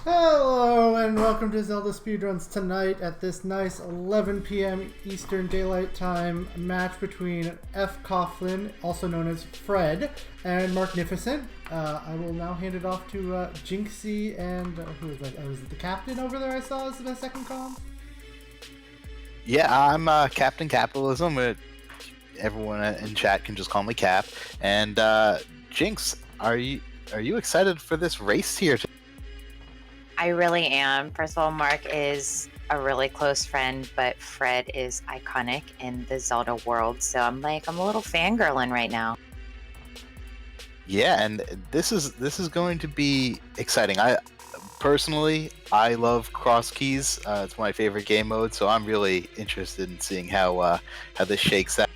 Hello and welcome to Zelda Speedruns tonight at this nice 11 p.m. Eastern Daylight Time match between fcoughlin, also known as Fred, and marcnificent. I will now hand it off to Jinxie and who is that? Oh, is it the captain over there I saw as the second column? Yeah, I'm Captain Capitalism. Everyone in chat can just call me Cap. And Jinx, are you excited for this race here? I really am. First of all, Mark is a really close friend, but Fred is iconic in the Zelda world. So I'm a little fangirling right now. Yeah, and this is going to be exciting. I love cross keys. It's my favorite game mode, so I'm really interested in seeing how this shakes out.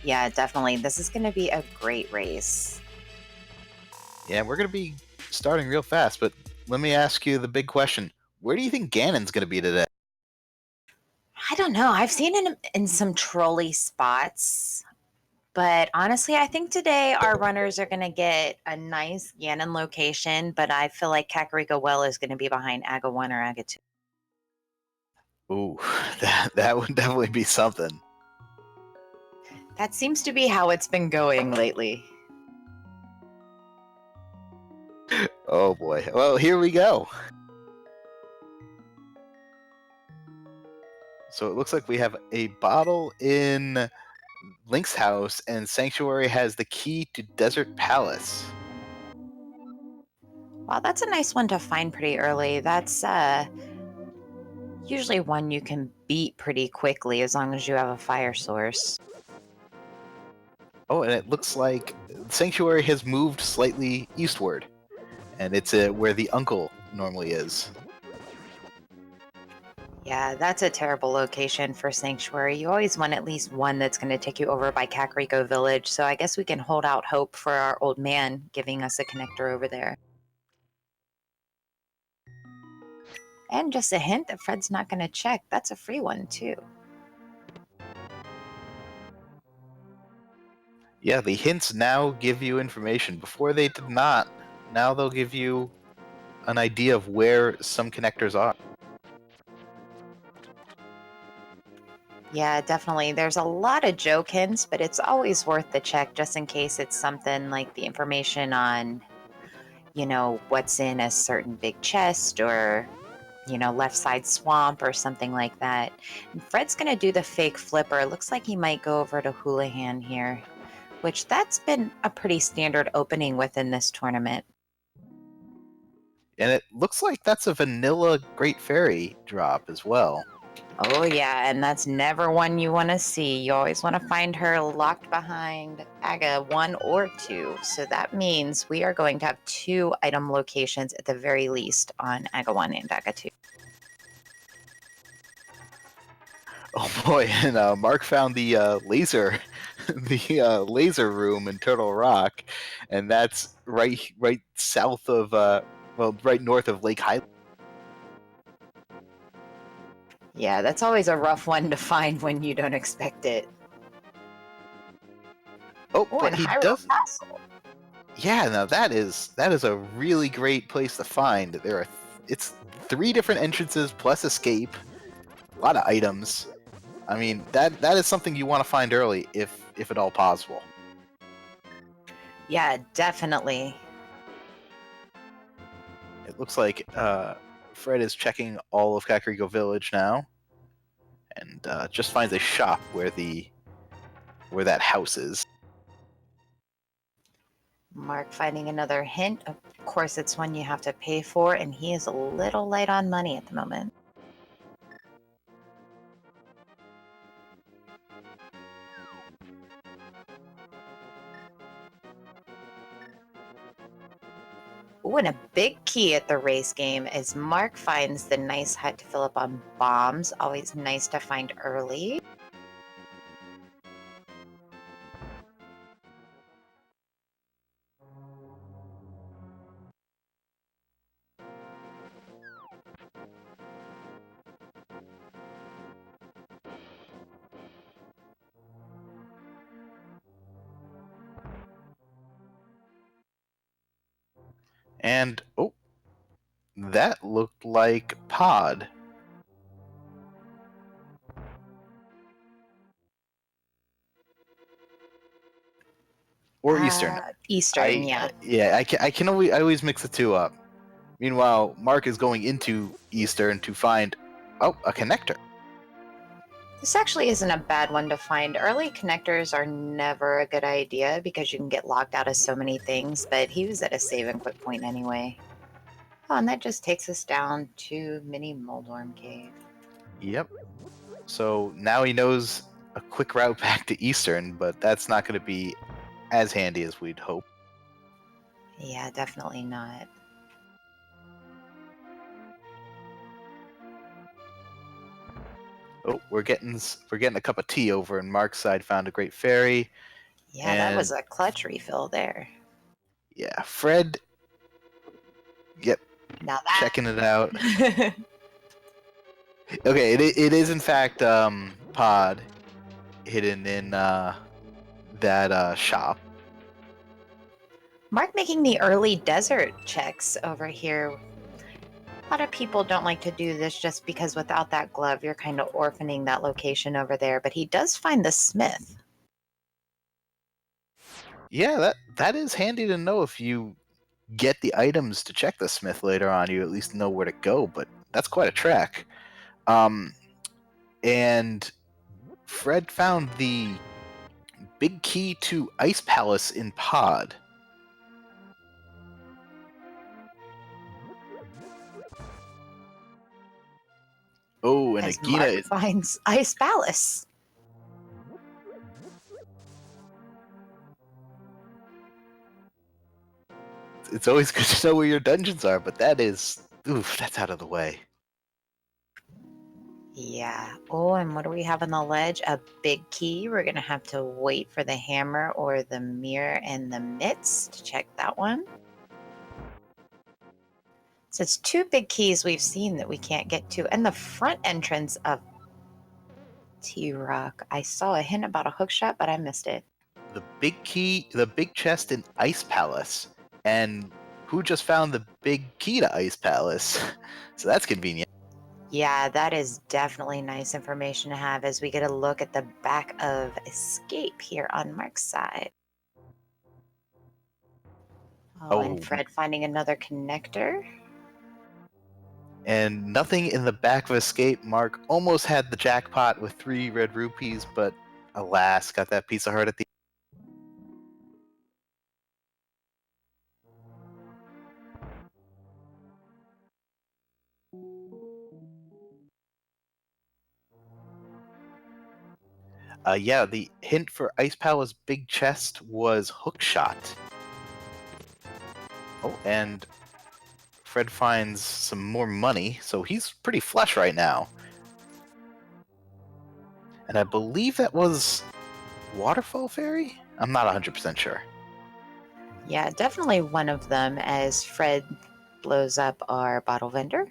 Yeah, definitely. This is going to be a great race. Yeah, we're gonna be starting real fast, but let me ask you the big question: where do you think Ganon's gonna be today? I don't know. I've seen him in some trolley spots, but honestly, I think today our runners are going to get a nice Ganon location, but I feel like Kakariko Well is going to be behind Aga 1 or Aga 2. Ooh, that would definitely be something. That seems to be how it's been going lately. Oh boy. Well, here we go. So it looks like we have a bottle in Link's house, and Sanctuary has the key to Desert Palace. Wow, that's a nice one to find pretty early. That's usually one you can beat pretty quickly as long as you have a fire source. Oh, and it looks like Sanctuary has moved slightly eastward, and it's where the uncle normally is. Yeah, that's a terrible location for Sanctuary. You always want at least one that's going to take you over by Kakariko Village, so I guess we can hold out hope for our old man giving us a connector over there. And just a hint that Fred's not going to check. That's a free one, too. Yeah, the hints now give you information. Before they did not. Now they'll give you an idea of where some connectors are. Yeah, definitely. There's a lot of joke hints, but it's always worth the check just in case it's something like the information on, what's in a certain big chest or, left side swamp or something like that. And Fred's going to do the fake flipper. Looks like he might go over to Houlihan here, which that's been a pretty standard opening within this tournament. And it looks like that's a vanilla Great Fairy drop as well. Oh, yeah, and that's never one you want to see. You always want to find her locked behind Aga 1 or 2. So that means we are going to have 2 item locations at the very least on Aga 1 and Aga 2. Oh boy, and Mark found the laser, the laser room in Turtle Rock, and that's right south of, right north of Lake Highland. Yeah, that's always a rough one to find when you don't expect it. Oh, Oh, but and he Hyrule does. Castle. Yeah, now that is a really great place to find. It's 3 different entrances plus escape, a lot of items. I mean, that is something you want to find early, if at all possible. Yeah, definitely. It looks like Fred is checking all of Kakariko Village now, and just finds a shop where that house is. Mark finding another hint. Of course, it's one you have to pay for, and he is a little light on money at the moment. Ooh, and a big key at the race game is Mark finds the nice hut to fill up on bombs. Always nice to find early. And oh, That looked like Pod. Or Eastern. Eastern, yeah. I always mix the two up. Meanwhile, Mark is going into Eastern to find a connector. This actually isn't a bad one to find. Early connectors are never a good idea because you can get locked out of so many things, but he was at a save and quit point anyway. Oh, and that just takes us down to Mini Moldorm Cave. Yep. So now he knows a quick route back to Eastern, but that's not going to be as handy as we'd hope. Yeah, definitely not. Oh, we're getting a cup of tea over, and Mark's side found a great fairy. Yeah, that was a clutch refill there. Yeah, Fred. Yep, Now that checking it out. Okay, it is in fact Pod hidden in that shop. Mark making the early desert checks over here. A lot of people don't like to do this just because without that glove, you're kind of orphaning that location over there. But he does find the smith. Yeah, that is handy to know. If you get the items to check the smith later on, you at least know where to go. But that's quite a trek. And Fred found the big key to Ice Palace in Pod. Oh, and As Mark Agina. finds Ice Palace. It's always good to know where your dungeons are, but that's out of the way. Yeah. Oh, and what do we have on the ledge? A big key. We're going to have to wait for the hammer or the mirror and the mitts to check that one. So it's two big keys we've seen that we can't get to. And the front entrance of T-Rock. I saw a hint about a hook shot, but I missed it. The big key, the big chest in Ice Palace. And who just found the big key to Ice Palace? So that's convenient. Yeah, that is definitely nice information to have as we get a look at the back of Escape here on Mark's side. Oh, and Fred finding another connector. And nothing in the back of Escape. Mark almost had the jackpot with 3 red rupees, but alas, got that piece of heart at the yeah, the hint for Ice Palace big chest was hookshot. Oh, and Fred finds some more money, so he's pretty flush right now. And I believe that was Waterfall Fairy? I'm not 100% sure. Yeah, definitely one of them as Fred blows up our bottle vendor.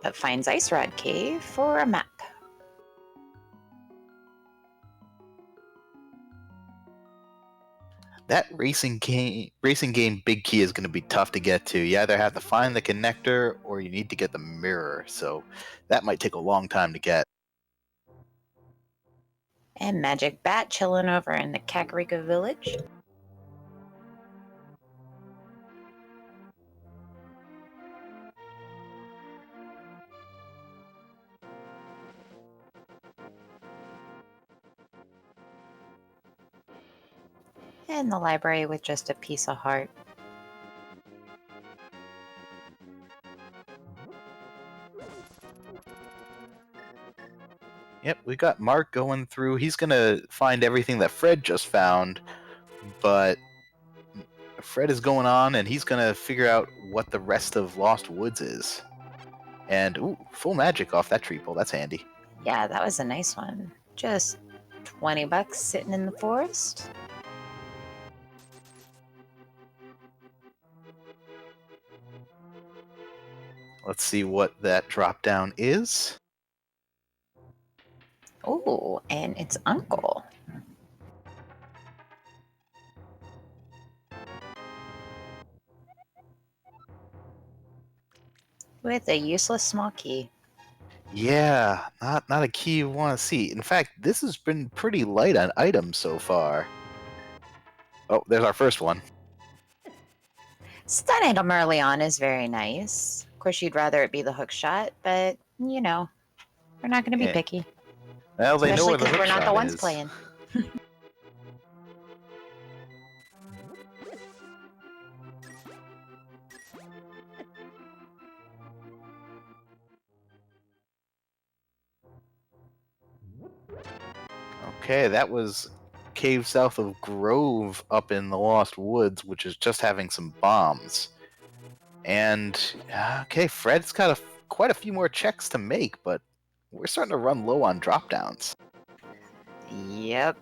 But finds Ice Rod Cave for a map. That racing game big key is going to be tough to get to. You either have to find the connector or you need to get the mirror, so that might take a long time to get. And Magic Bat chilling over in the Kakariko Village. And the library with just a piece of heart. Yep, we got Mark going through. He's going to find everything that Fred just found, but Fred is going on and he's going to figure out what the rest of Lost Woods is. And, ooh, full magic off that tree pole. That's handy. Yeah, that was a nice one. Just $20 sitting in the forest. Let's see what that drop down is. Oh, and it's Uncle. With a useless small key. Yeah, not a key you want to see. In fact, this has been pretty light on items so far. Oh, there's our first one. Stun item early on is very nice. Of course, you'd rather it be the hook shot, but you know, we're not going to be Yeah. picky. Well, they know Especially where the because hook we're not the shot ones is. playing. Okay, that was cave south of Grove up in the Lost Woods, which is just having some bombs. And okay, Fred's got quite a few more checks to make, but we're starting to run low on drop downs. Yep.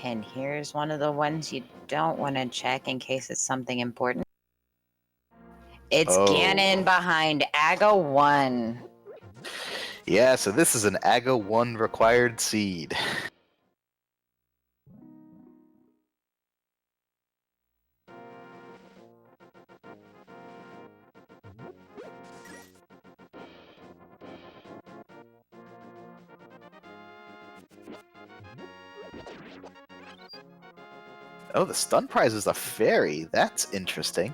And here's one of the ones you don't want to check in case it's something important. It's Ganon behind Aga 1. Yeah, so this is an AGA 1 required seed. Oh, the stun prize is a fairy. That's interesting.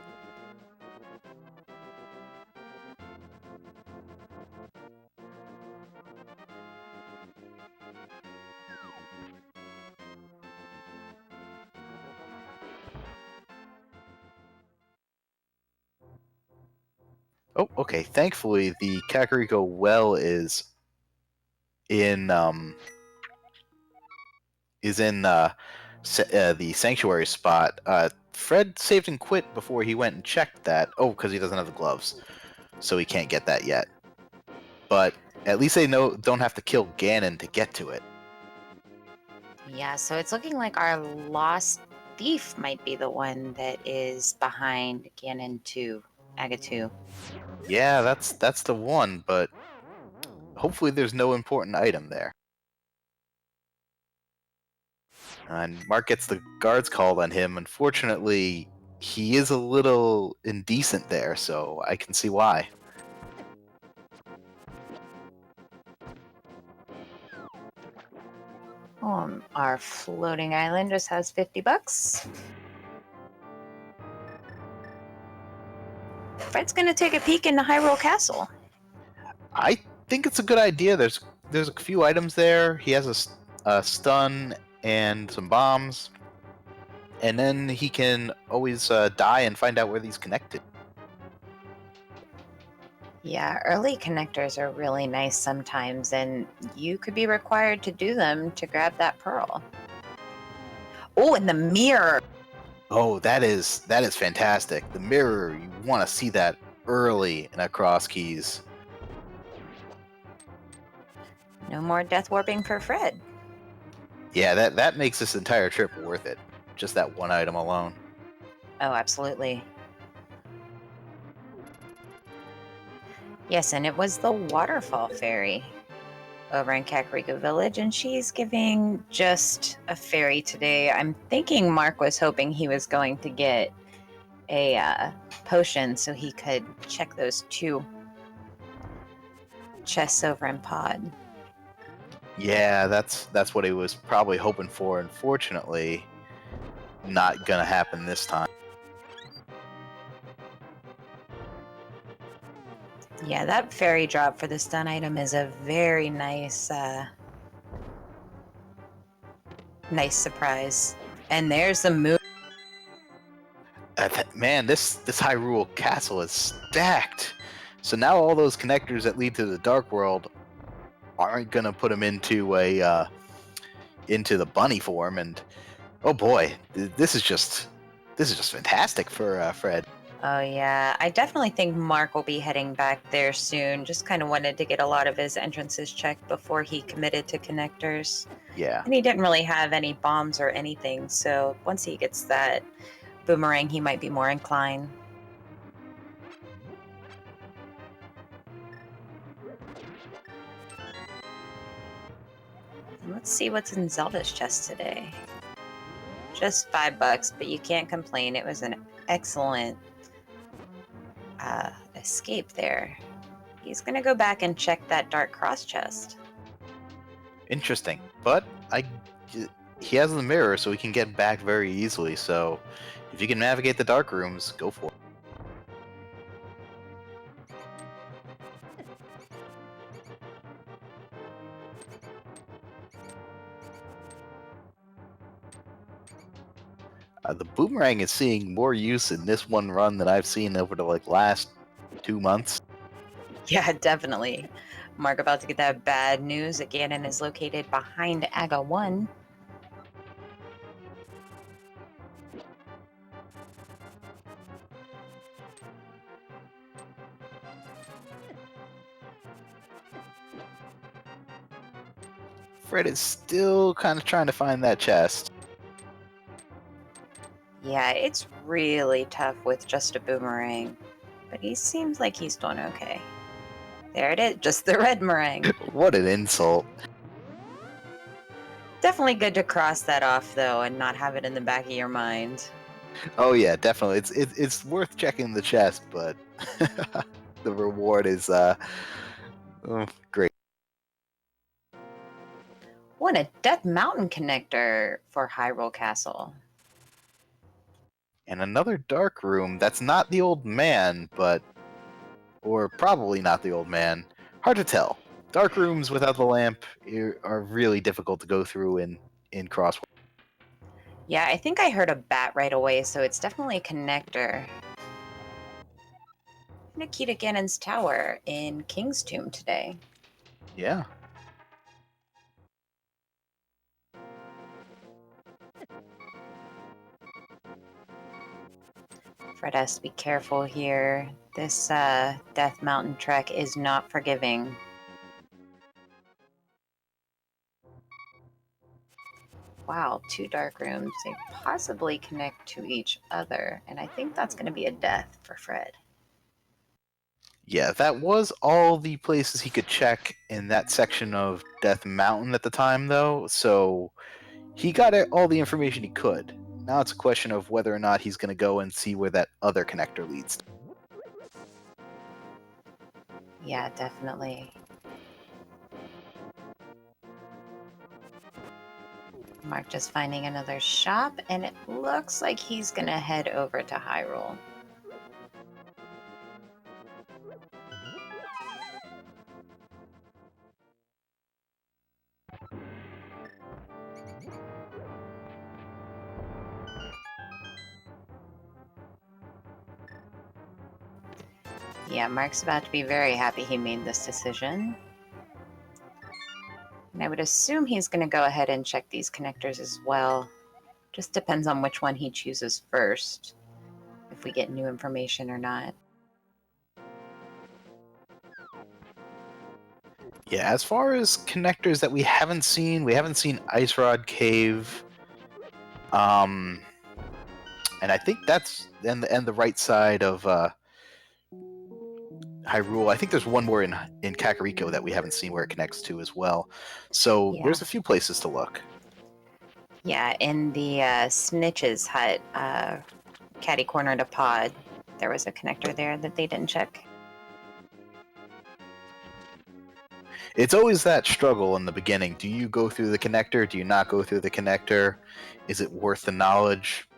Oh, okay. Thankfully, the Kakariko well is in the sanctuary spot. Fred saved and quit before he went and checked that. Oh, because he doesn't have the gloves, so he can't get that yet. But at least they don't have to kill Ganon to get to it. Yeah, so it's looking like our lost thief might be the one that is behind Ganon 2, Aga 2. Yeah, that's the one, but hopefully there's no important item there. And Mark gets the guards called on him. Unfortunately, he is a little indecent there, so I can see why. Our floating island just has 50 bucks. Fred's gonna take a peek into Hyrule Castle. I think it's a good idea. There's a few items there. He has a stun and some bombs, and then he can always die and find out where these connected. Yeah, early connectors are really nice sometimes, and you could be required to do them to grab that pearl. Oh, and the mirror! Oh, that is fantastic. The mirror, you want to see that early in a cross keys. No more death warping for Fred. Yeah, that makes this entire trip worth it. Just that one item alone. Oh, absolutely. Yes, and it was the waterfall fairy over in Kakariko Village, and she's giving just a fairy today. I'm thinking Mark was hoping he was going to get a potion so he could check those 2 chests over in Pod. Yeah, that's what he was probably hoping for. Unfortunately, not gonna happen this time. Yeah, that fairy drop for the stun item is a very nice nice surprise. And there's the moon. Man, this Hyrule Castle is stacked. So now all those connectors that lead to the Dark World aren't gonna put him into into the bunny form, and oh boy, this is just fantastic for Fred. Oh yeah, I definitely think Mark will be heading back there soon. Just kind of wanted to get a lot of his entrances checked before he committed to connectors. Yeah. And he didn't really have any bombs or anything, so once he gets that boomerang, he might be more inclined. Let's see what's in Zelda's chest today. Just $5, but you can't complain. It was an excellent escape there. he's gonna go back and check that dark cross chest. Interesting. But he has the mirror, so he can get back very easily. So if you can navigate the dark rooms, go for it. The boomerang is seeing more use in this one run than I've seen over the last 2 months. Yeah, definitely. Mark about to get that bad news. Ganon is located behind Aga 1. Fred is still kind of trying to find that chest. Yeah, it's really tough with just a boomerang, but he seems like he's doing okay. There it is, just the red meringue. What an insult. Definitely good to cross that off though and not have it in the back of your mind. Oh yeah, definitely. It's worth checking the chest, but the reward is great. What a Death Mountain connector for Hyrule Castle. And another dark room that's not the old man, or probably not the old man. Hard to tell. Dark rooms without the lamp are really difficult to go through in Crossworld. Yeah, I think I heard a bat right away, so it's definitely a connector. Nikita Ganon's Tower in King's Tomb today. Yeah. Fred has to be careful here. This Death Mountain trek is not forgiving. Wow, 2 dark rooms. They possibly connect to each other, and I think that's going to be a death for Fred. Yeah, that was all the places he could check in that section of Death Mountain at the time, though, so he got all the information he could. Now it's a question of whether or not he's going to go and see where that other connector leads. Yeah, definitely. Mark just finding another shop, and it looks like he's going to head over to Hyrule. Yeah, Mark's about to be very happy he made this decision. And I would assume he's going to go ahead and check these connectors as well. Just depends on which one he chooses first, if we get new information or not. Yeah, as far as connectors that we haven't seen Ice Rod Cave. And I think that's and the right side of Hyrule. I think there's one more in Kakariko that we haven't seen where it connects to as well. So Yeah. There's a few places to look. Yeah, in the Snitch's hut, catty corner to pod, there was a connector there that they didn't check. It's always that struggle in the beginning. Do you go through the connector? Do you not go through the connector? Is it worth the knowledge?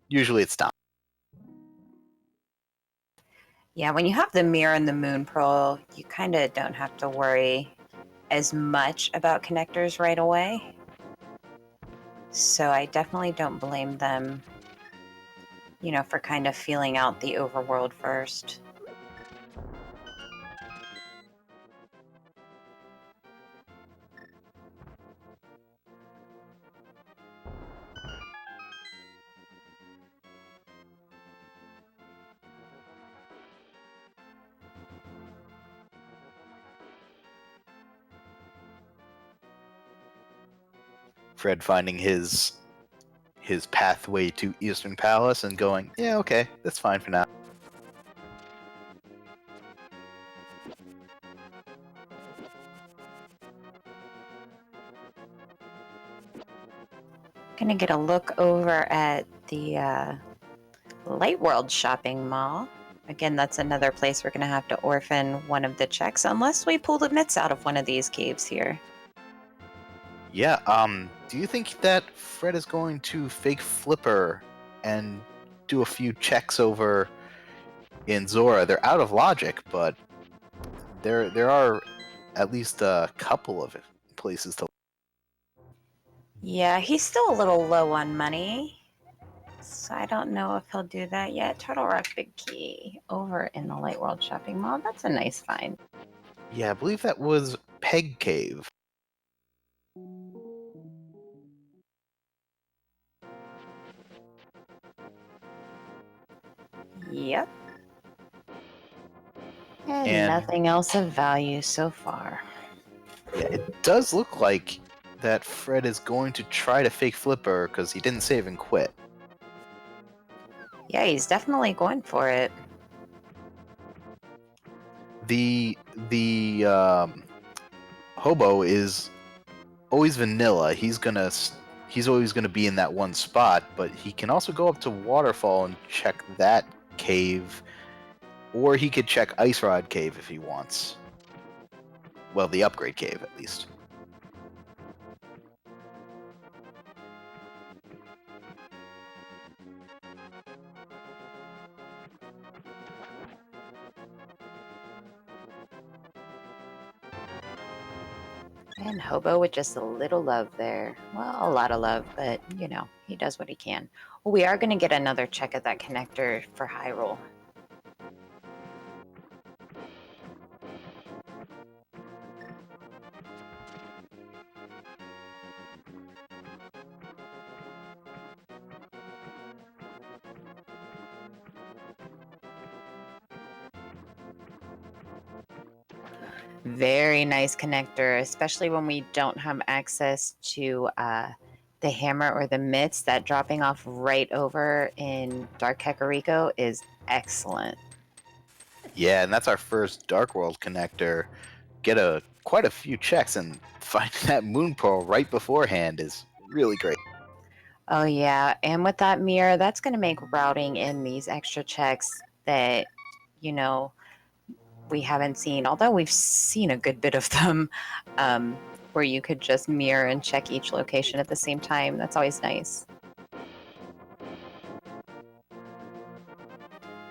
Usually it's not. Yeah, when you have the Mirror and the Moon Pearl, you kind of don't have to worry as much about connectors right away. So I definitely don't blame them, for kind of feeling out the overworld first. Fred finding his pathway to Eastern Palace and going, yeah, okay, that's fine for now. Gonna get a look over at the Light World shopping mall. Again, that's another place we're going to have to orphan one of the checks, unless we pull the mitts out of one of these caves here. Yeah, do you think that Fred is going to fake Flipper and do a few checks over in Zora? They're out of logic, but there are at least a couple of places to... Yeah, he's still a little low on money, so I don't know if he'll do that yet. Turtle Rock Big Key over in the Light World Shopping Mall. That's a nice find. Yeah, I believe that was Peg Cave. Yep. And And- nothing else of value so far. Yeah, it does look like that Fred is going to try to fake Flipper because he didn't save and quit. Yeah, he's definitely going for it. The hobo is always vanilla. He's always gonna be in that one spot, but he can also go up to Waterfall and check that cave, or he could check Ice Rod Cave if he wants. Well, the upgrade cave at least. And Hobo with just a little love there. Well, a lot of love, but you know, he does what he can. Well, we are going to get another check at that connector for Hyrule. Very nice connector, especially when we don't have access to the hammer or the mitts. That dropping off right over in Dark Kakariko is excellent. Yeah, and that's our first Dark World connector. Get quite a few checks, and finding that Moon Pearl right beforehand is really great. Oh yeah, and with that mirror, that's going to make routing in these extra checks that, you know, we haven't seen, although we've seen a good bit of them, where you could just mirror and check each location at the same time. That's always nice.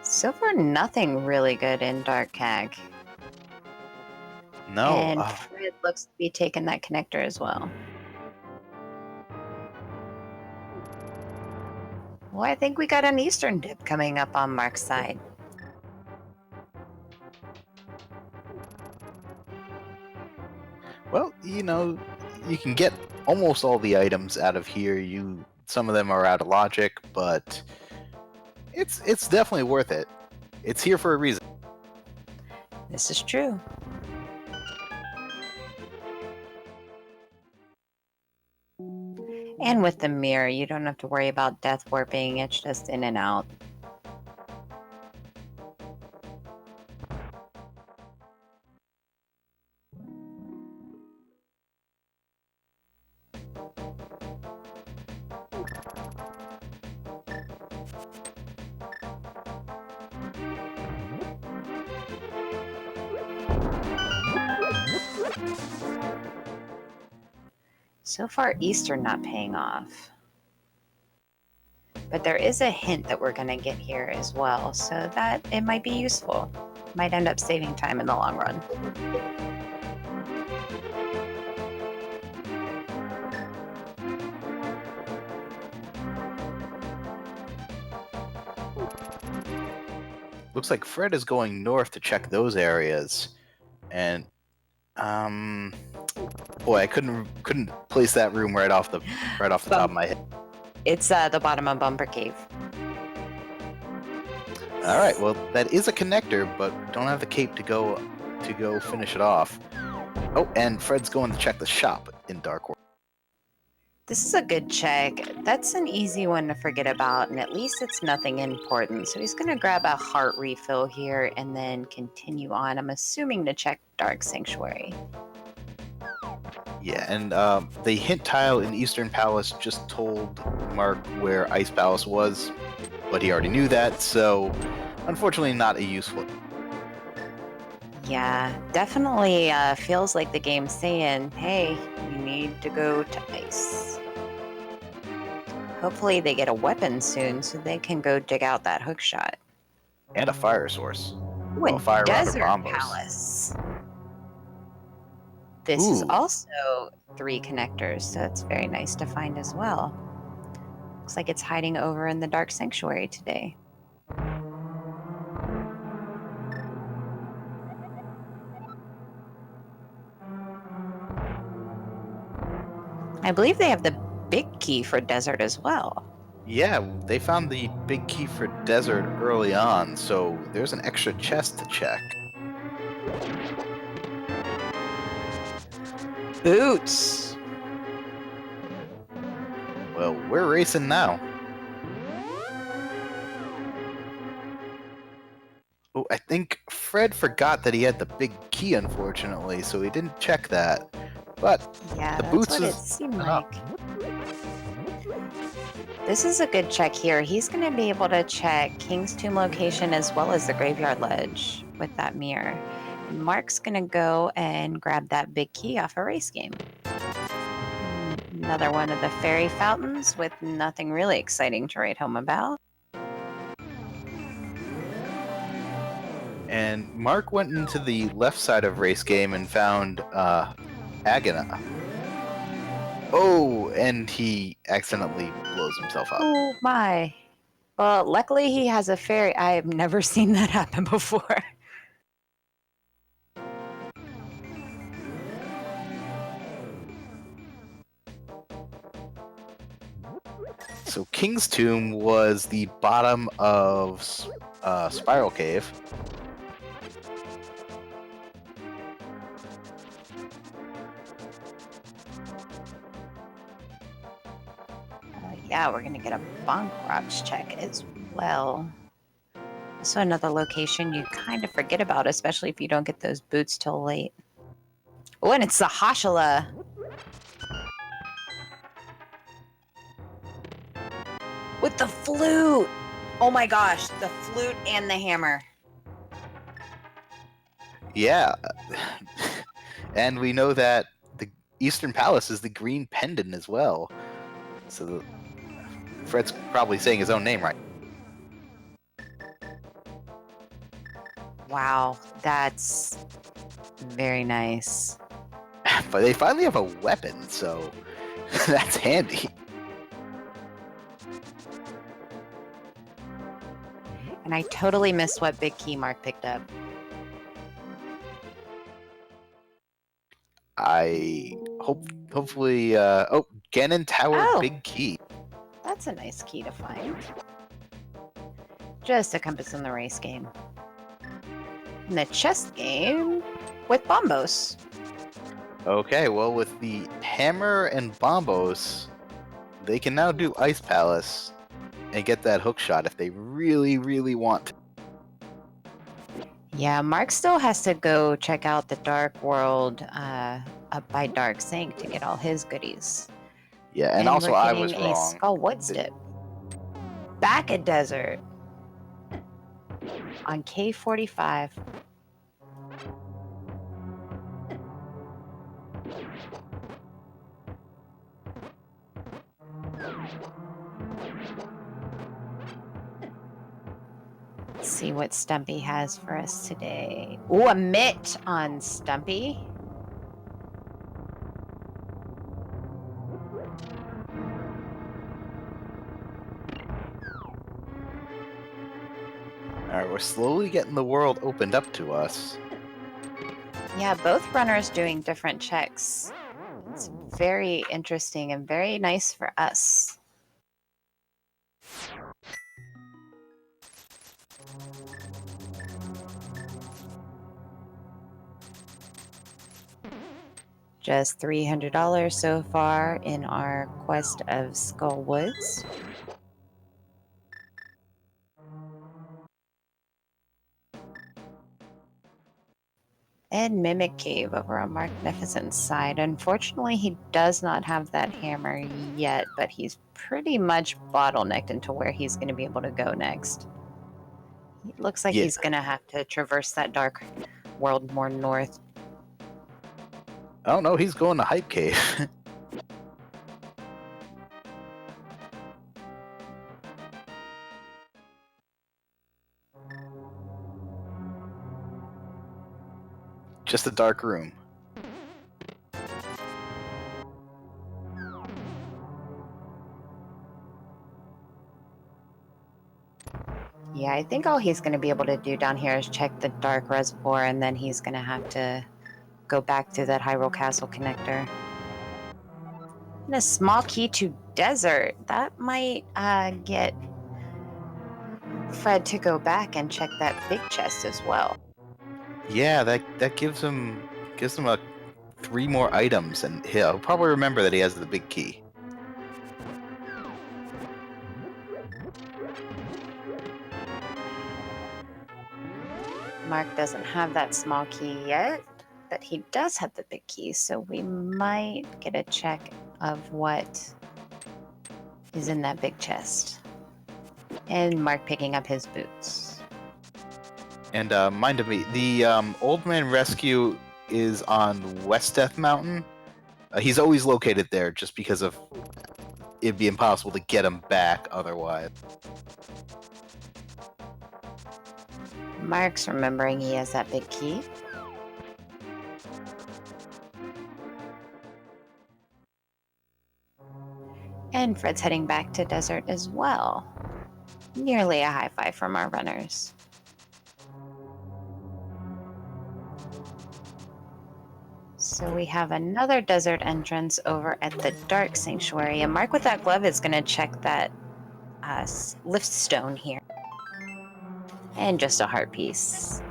So far, nothing really good in Dark Cag. No, And Fred looks to be taking that connector as well. Well, I think we got an Eastern dip coming up on Mark's side. well, you know, you can get almost all the items out of here. Some of them are out of logic, but it's definitely worth it. It's here for a reason. This is true. And with the mirror, you don't have to worry about death warping. It's just in and out. So far, Eastern not paying off. But there is a hint that we're going to get here as well, so that it might be useful. Might end up saving time in the long run. Looks like Fred is going north to check those areas, and boy, I couldn't place that room right off the top of my head. It's the bottom of Bumper Cave. All right, well, that is a connector, but don't have the cape to go finish it off. Oh, and Fred's going to check the shop in Dark World. This is a good check. That's an easy one to forget about, and at least it's nothing important. So he's going to grab a heart refill here and then continue on, I'm assuming, to check Dark Sanctuary. Yeah, and the hint tile in Eastern Palace just told Mark where Ice Palace was, but he already knew that, so unfortunately not a useful. Yeah, definitely feels like the game's saying, hey, you need to go to ice. Hopefully they get a weapon soon so they can go dig out that hook shot. And a fire source. Ooh, Well, and fire round or Desert bombos. Palace. This is Ooh. also 3 connectors, so it's very nice to find as well. Looks like it's hiding over in the Dark Sanctuary today. I believe they have the big key for desert as well. Yeah, they found the big key for desert early on, so there's an extra chest to check. Boots. Well, we're racing now. Oh, I think Fred forgot that he had the big key, unfortunately, so he didn't check that. But Yeah, the that's boots what is it seemed enough. like. This is a good check here. He's going to be able to check King's Tomb location as well as the Graveyard Ledge with that mirror. And Mark's going to go and grab that big key off a race game. Another one of the fairy fountains with nothing really exciting to write home about. And Mark went into the left side of race game and found Agana. Oh, and he accidentally blows himself up. Oh my. Well, luckily he has a fairy. I have never seen that happen before. So King's Tomb was the bottom of Spiral Cave. Yeah, we're gonna get a bonk rocks check as well. So another location you kind of forget about, especially if you don't get those boots till late. Oh, and it's the Hashala. With the flute! Oh my gosh, the flute and the hammer. Yeah. And we know that the Eastern Palace is the green pendant as well. So Fred's probably saying his own name right. Wow, that's very nice. But they finally have a weapon, so that's handy. And I totally missed what big key Mark picked up. Hopefully Ganon Tower Oh. big key. That's a nice key to find. Just a compass in the race game. In the chess game with Bombos. Okay, well with the hammer and bombos, they can now do Ice Palace and get that hook shot if they really, really want to. Yeah, Mark still has to go check out the Dark World up by Dark Sink to get all his goodies. Yeah, and also we're I getting was a wrong. Skull Woods dip. Back at Desert. On K45. Let's see what Stumpy has for us today. Ooh, a mitt on Stumpy. Alright, we're slowly getting the world opened up to us. Yeah, both runners doing different checks. It's very interesting and very nice for us. Just $300 so far in our quest of Skull Woods. And Mimic Cave over on Marcnificent's side. Unfortunately, he does not have that hammer yet, but he's pretty much bottlenecked into where he's going to be able to go next. It looks like Yeah. he's gonna have to traverse that dark world more north. Oh no, he's going to Hype Cave. Just a dark room. Yeah, I think all he's gonna be able to do down here is check the dark reservoir, and then he's gonna have to go back through that Hyrule Castle connector. And a small key to desert. That might get Fred to go back and check that big chest as well. Yeah, that gives him a 3 more items, and he'll probably remember that he has the big key. Mark doesn't have that small key yet, but he does have the big key, so we might get a check of what is in that big chest. And Mark picking up his boots. And mind of me, the Old Man Rescue is on West Death Mountain. He's always located there, just because of it'd be impossible to get him back otherwise. Mark's remembering he has that big key. And Fred's heading back to desert as well. Nearly a high five from our runners. So we have another desert entrance over at the Dark Sanctuary. And Mark with that glove is going to check that lift stone here. And just a heart piece.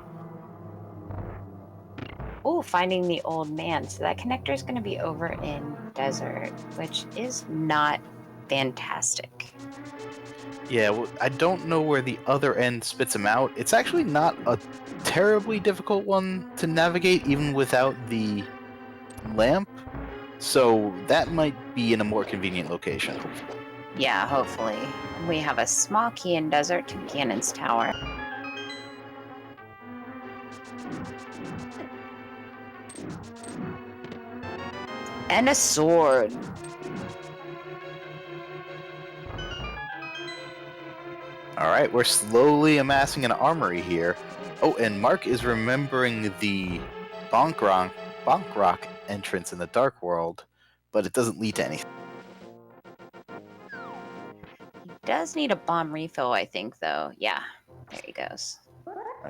Oh, finding the old man. So that connector is going to be over in desert, which is not fantastic. Yeah, well, I don't know where the other end spits him out. It's actually not a terribly difficult one to navigate, even without the lamp. So that might be in a more convenient location. Yeah, hopefully. We have a small key in desert to Ganon's Tower. And a sword. Alright, we're slowly amassing an armory here. Oh, and Mark is remembering the Bonk Rock entrance in the Dark World, but it doesn't lead to anything. He does need a bomb refill, I think, though. Yeah, there he goes.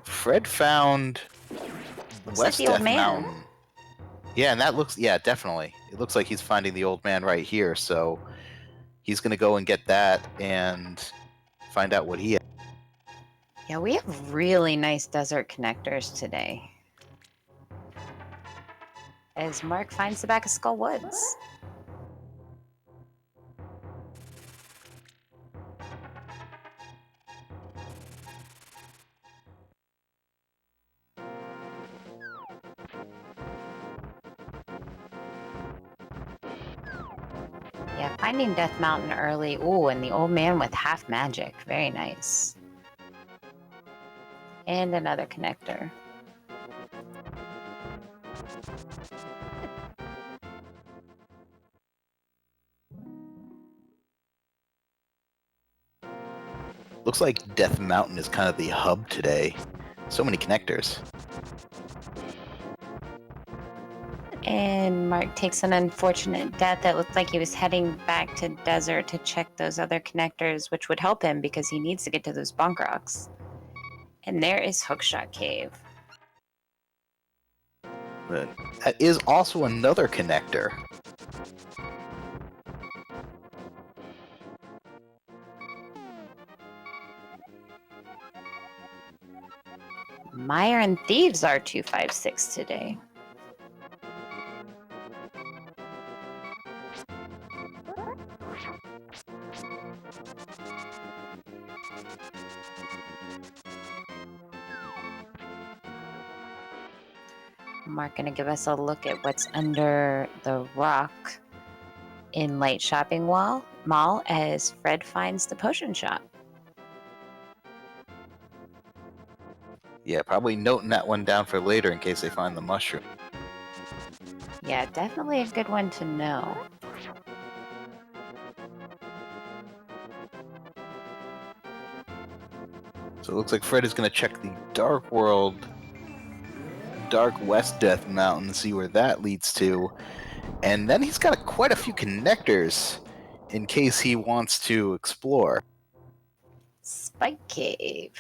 Fred found Looks like West the old Death man. Mountain. Yeah, and that looks, yeah, definitely. It looks like he's finding the old man right here, so he's going to go and get that and find out what he has. Yeah, we have really nice desert connectors today. As Mark finds the back of Skull Woods. Yeah, finding Death Mountain early. Ooh, and the old man with half magic. Very nice. And another connector. Looks like Death Mountain is kind of the hub today. So many connectors. And Mark takes an unfortunate death. That looked like he was heading back to desert to check those other connectors, which would help him because he needs to get to those bunk rocks. And there is Hookshot Cave. But that is also another connector. Mire and Thieves are 256 today. Mark gonna give us a look at what's under the rock in Light Shopping Mall as Fred finds the potion shop. Yeah, probably noting that one down for later in case they find the mushroom. Yeah, definitely a good one to know. So it looks like Fred is going to check the Dark West Death Mountain, see where that leads to. And then he's got quite a few connectors in case he wants to explore. Spike Cave.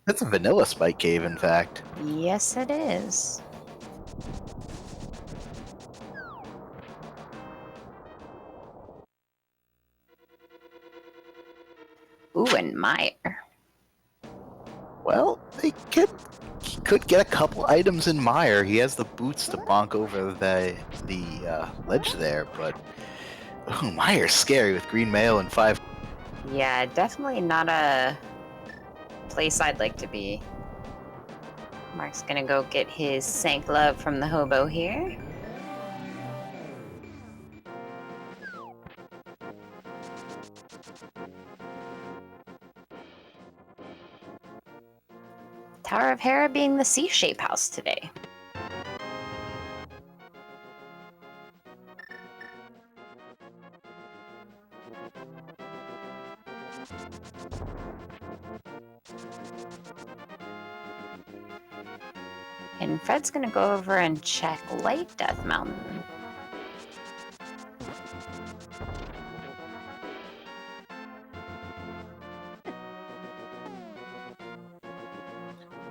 That's a vanilla spike cave, in fact. Yes, it is. Ooh, and Meyer. Well, he could get a couple items in Meyer. He has the boots to bonk over the ledge there, but Meyer's scary with green mail and 5. Yeah, definitely not a place I'd like to be. Mark's gonna go get his sank glove from the hobo here. Tower of Hera being the C-shape house today. And Fred's gonna go over and check Light Death Mountain.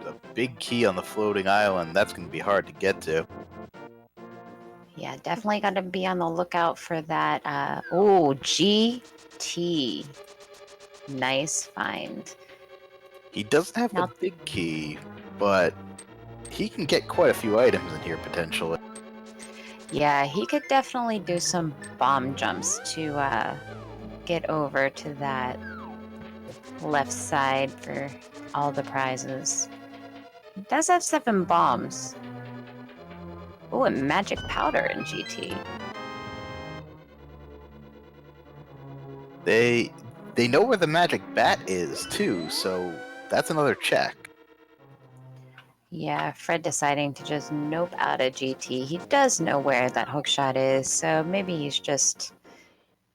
There's a big key on the floating island. That's going to be hard to get to. Yeah, definitely got to be on the lookout for that. Oh, GT. Nice find. He doesn't have the big key, but he can get quite a few items in here potentially. Yeah, he could definitely do some bomb jumps to get over to that left side for all the prizes. He does have 7 bombs. Oh, and magic powder in GT. They know where the magic bat is too, so that's another check. Yeah, Fred deciding to just nope out of GT. He does know where that hookshot is, so maybe he's just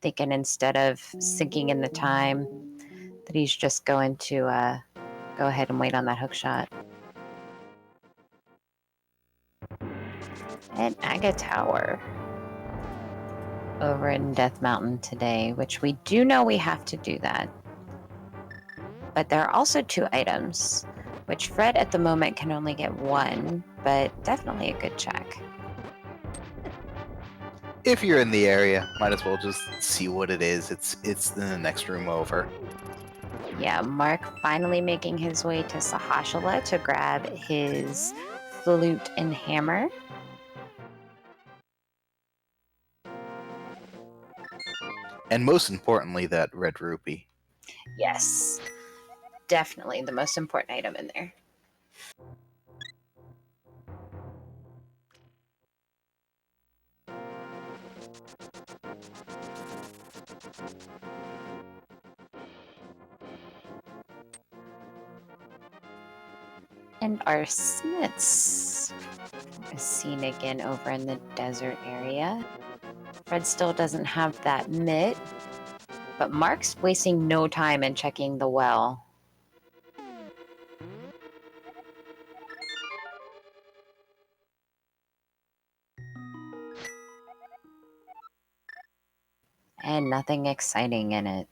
thinking instead of sinking in the time that he's just going to go ahead and wait on that hookshot. And Aga Tower over in Death Mountain today, which we do know we have to do that. But there are also 2 items, which Fred at the moment can only get 1, but definitely a good check. If you're in the area, might as well just see what it is. It's in the next room over. Yeah, Mark finally making his way to Sahashala to grab his flute and hammer. And most importantly, that red rupee. Yes, definitely the most important item in there. And our Smiths is seen again over in the desert area. Fred still doesn't have that mitt, but Mark's wasting no time in checking the well. And nothing exciting in it.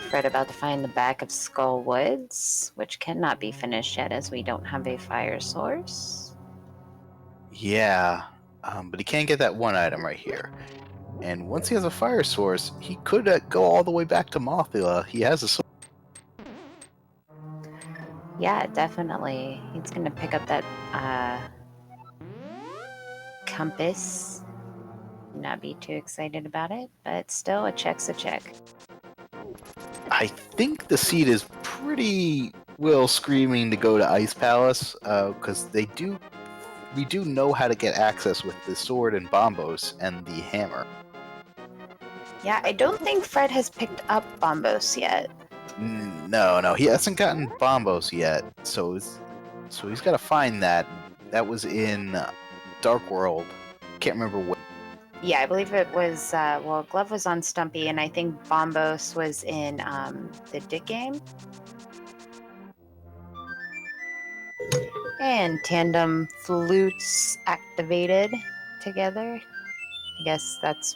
Fred about to find the back of Skull Woods, which cannot be finished yet as we don't have a fire source. Yeah, but he can't get that one item right here. And once he has a fire source, he could go all the way back to Mothula. He has a sword. Yeah, definitely. He's gonna pick up that compass. Not be too excited about it, but still a check's a check. I think the seed is pretty well screaming to go to Ice Palace, because they do we do know how to get access with the sword and bombos and the hammer. Yeah, I don't think Fred has picked up Bombos yet. No, he hasn't gotten bombos yet. So he's got to find that. That was in Dark World. Can't remember what. Yeah, I believe it was, well, Glove was on Stumpy, and I think Bombos was in the Dick game. And tandem flutes activated together. I guess that's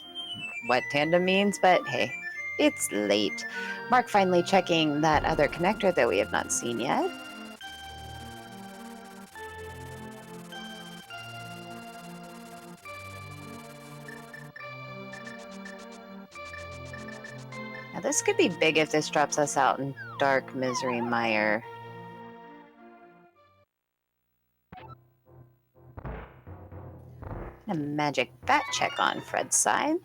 what tandem means, but hey, it's late. Mark finally checking that other connector that we have not seen yet. Now this could be big if this drops us out in Dark Misery Mire. A magic bat check on Fred's side.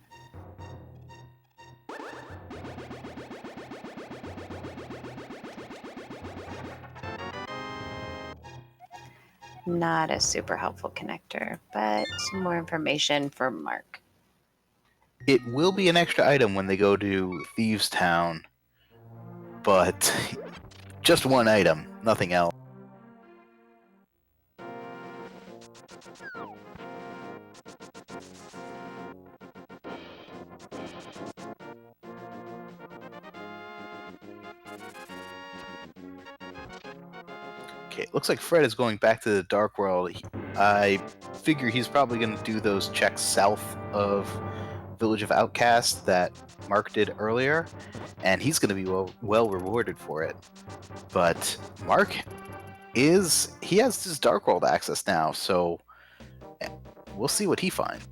Not a super helpful connector, but some more information for Mark. It will be an extra item when they go to Thieves Town, but just one item, nothing else. Okay, it looks like Fred is going back to the Dark World. I figure he's probably going to do those checks south of Village of Outcast that Mark did earlier, and he's going to be well rewarded for it. But Mark he has his Dark World access now, so we'll see what he finds.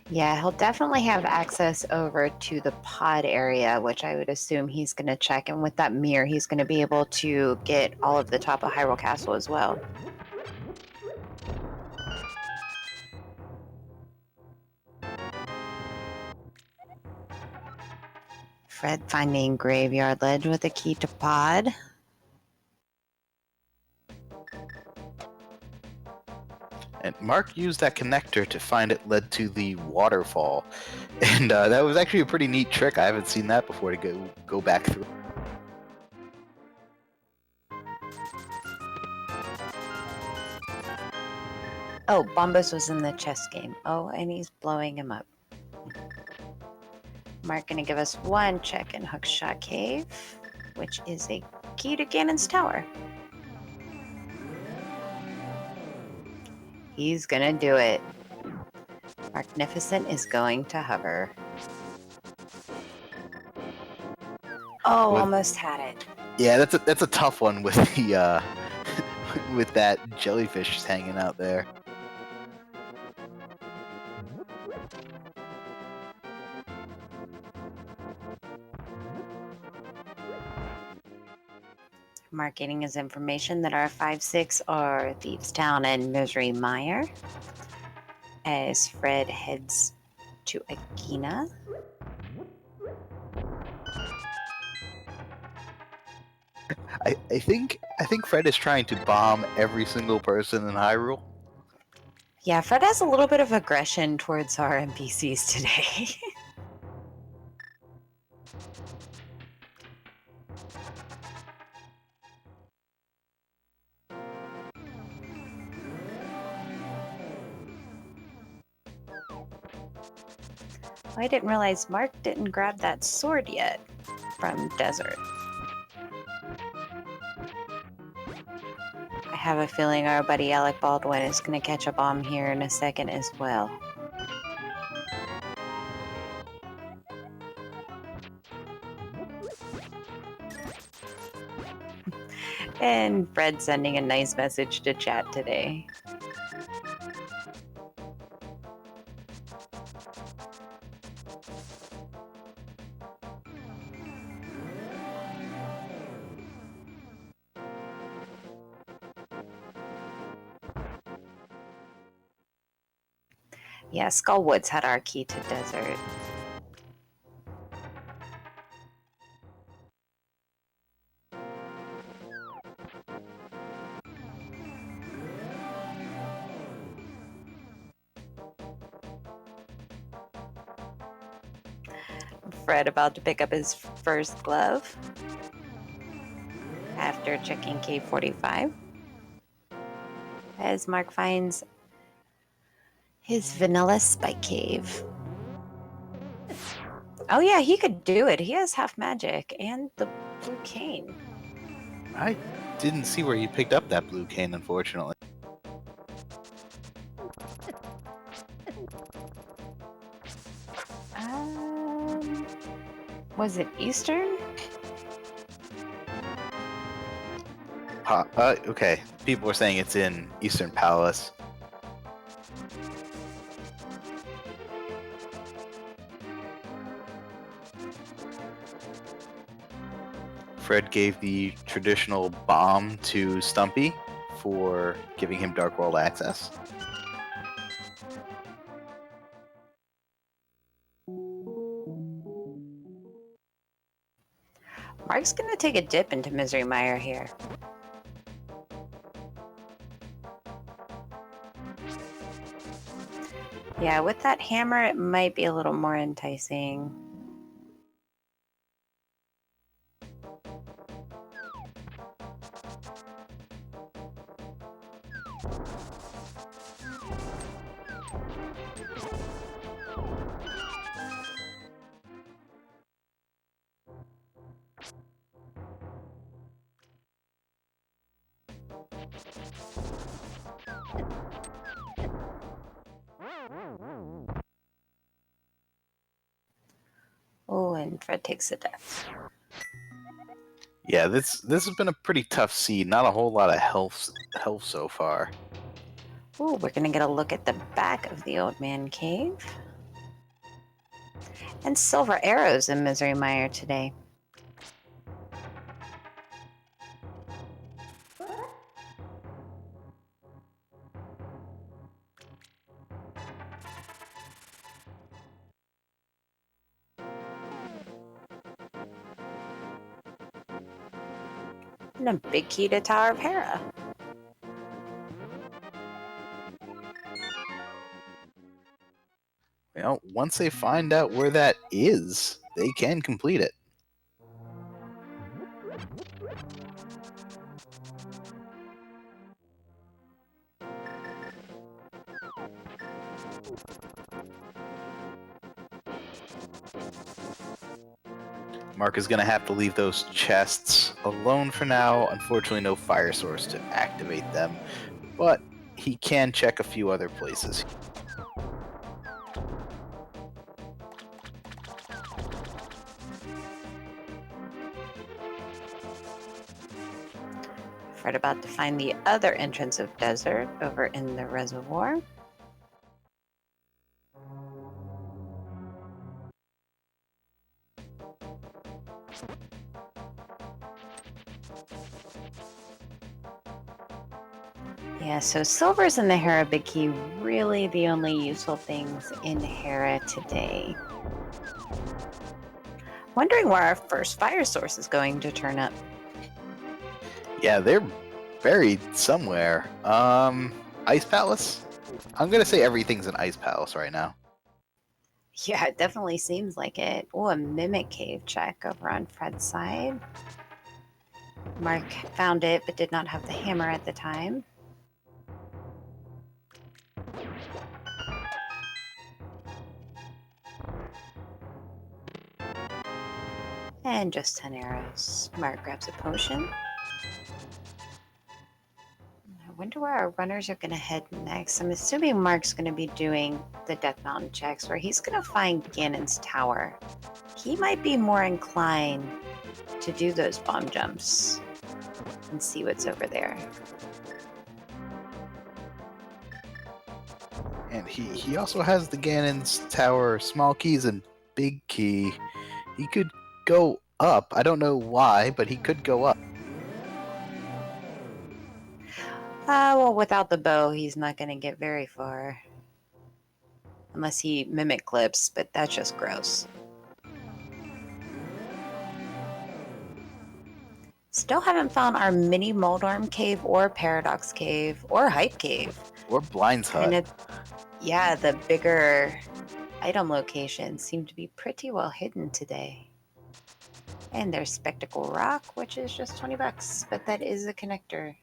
Yeah, he'll definitely have access over to the pod area, which I would assume he's going to check. And with that mirror, he's going to be able to get all of the top of Hyrule Castle as well. Fred finding Graveyard Ledge with a key to pod. And Mark used that connector to find it led to the waterfall. And that was actually a pretty neat trick. I haven't seen that before to go back through. Oh, Bombus was in the chess game. Oh, and he's blowing him up. Mark gonna give us one check in Hookshot Cave, which is a key to Ganon's Tower. He's gonna do it. Marcnificent is going to hover. Oh, almost had it. Yeah, that's a tough one with the with that jellyfish hanging out there. Mark getting his information that our 5-6 are Thieves Town and Misery Mire. As Fred heads to Agina. I think Fred is trying to bomb every single person in Hyrule. Yeah, Fred has a little bit of aggression towards our NPCs today. I didn't realize Mark didn't grab that sword yet from Desert. I have a feeling our buddy Alec Baldwin is going to catch a bomb here in a second as well. And Fred sending a nice message to chat today. Yeah, Skullwoods had our key to Desert. Fred about to pick up his first glove after checking cave 45. As Mark finds his vanilla spike cave. Oh yeah, he could do it. He has half magic and the blue cane. I didn't see where you picked up that blue cane, unfortunately. Was it Eastern? Okay. People were saying it's in Eastern Palace. Fred gave the traditional bomb to Stumpy for giving him Dark World access. Mark's gonna take a dip into Misery Mire here. Yeah, with that hammer, it might be a little more enticing. Oh, and Fred takes a death. Yeah, this has been a pretty tough seed. Not a whole lot of health so far. Oh, we're gonna get a look at the back of the Old Man Cave. And silver arrows in Misery Mire today. And a big key to Tower of Hera. Well, once they find out where that is, they can complete it. Mark is going to have to leave those chests alone for now. Unfortunately, no fire source to activate them, but he can check a few other places. Fred about to find the other entrance of desert over in the reservoir. Yeah, so silver's and the Hera Big Key, really the only useful things in Hera today. Wondering where our first fire source is going to turn up. Yeah, they're buried somewhere. Ice Palace? I'm gonna say everything's an Ice Palace right now. Yeah, it definitely seems like it. Oh, a Mimic Cave check over on Fred's side. Mark found it, but did not have the hammer at the time. And just 10 arrows. Mark grabs a potion. I wonder where our runners are going to head next. I'm assuming Mark's going to be doing the Death Mountain checks where he's going to find Ganon's tower. He might be more inclined to do those bomb jumps and see what's over there. And he also has the Ganon's tower, small keys and big key. He could go up. I don't know why, but he could go up. Well, without the bow, he's not going to get very far. Unless he mimic clips, but that's just gross. Still haven't found our mini Moldorm cave or Paradox cave or Hype cave. Or Blind's Hut. And yeah, the bigger item locations seem to be pretty well hidden today. And there's Spectacle Rock, which is just 20 bucks, but that is a connector.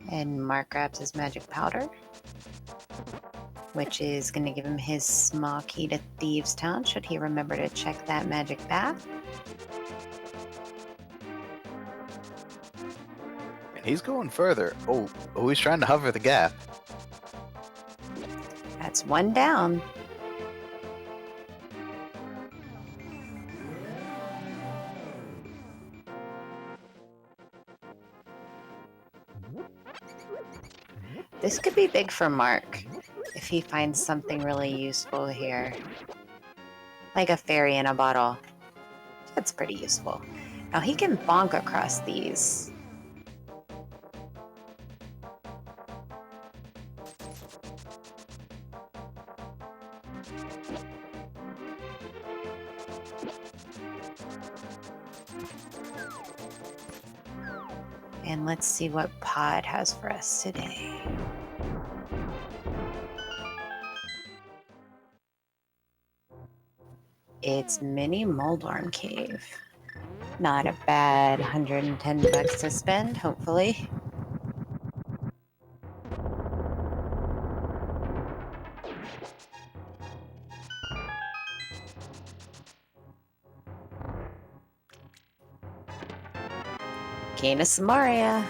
And Mark grabs his magic powder, which is going to give him his small key to Thieves' Town, should he remember to check that magic bath. And he's going further. Oh, he's trying to hover the gap. That's one down. This could be big for Mark if he finds something really useful here. Like a fairy in a bottle. That's pretty useful. Now he can bonk across these. And let's see what Pod has for us today. It's Mini Moldorm Cave. Not a bad 110 bucks to spend, hopefully. Cane of Samaria.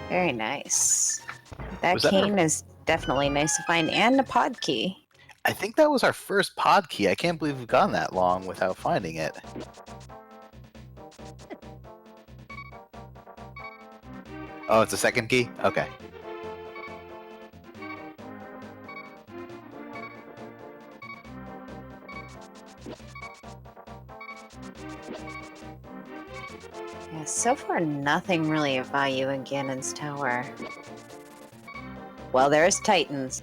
Very nice. That cane is definitely nice to find, and a pod key. I think that was our first pod key. I can't believe we've gone that long without finding it. Oh, it's a second key? Okay. Yeah, so far nothing really of value in Ganon's Tower. Well, there's Titans.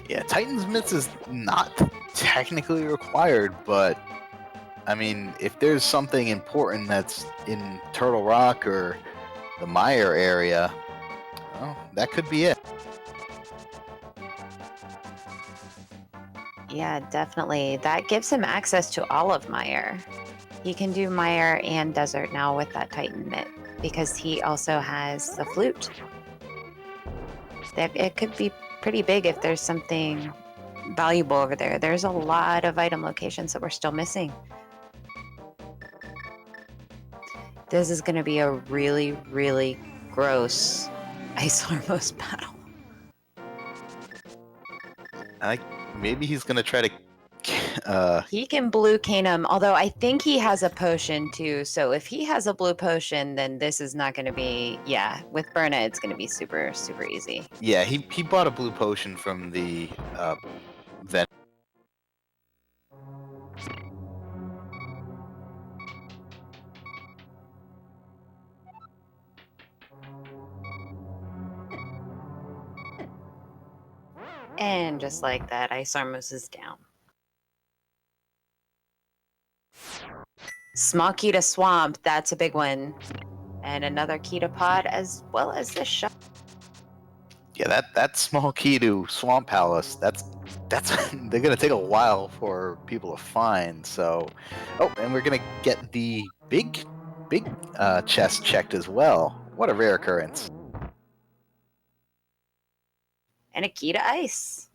Yeah, Titan's Myths is not technically required, but I mean, if there's something important that's in Turtle Rock or the Mire area, well, that could be it. Yeah, definitely. That gives him access to all of Mire. He can do Mire and Desert now with that Titan Myth, because he also has the flute. It could be pretty big if there's something valuable over there. There's a lot of item locations that we're still missing. This is going to be a really, really gross Ice Armos battle. Maybe he's gonna try to. He can blue cane him, although I think he has a potion too. So if he has a blue potion, then this is not going to be. Yeah, with Berna, it's going to be super, super easy. Yeah, he bought a blue potion from the vet. And just like that, Ice Armos is down. Small key to Swamp, that's a big one. And another key to Pod, as well as this shop. Yeah, that small key to Swamp Palace, that's they're gonna take a while for people to find. So, and we're gonna get the big chest checked as well. What a rare occurrence! And a key to Ice.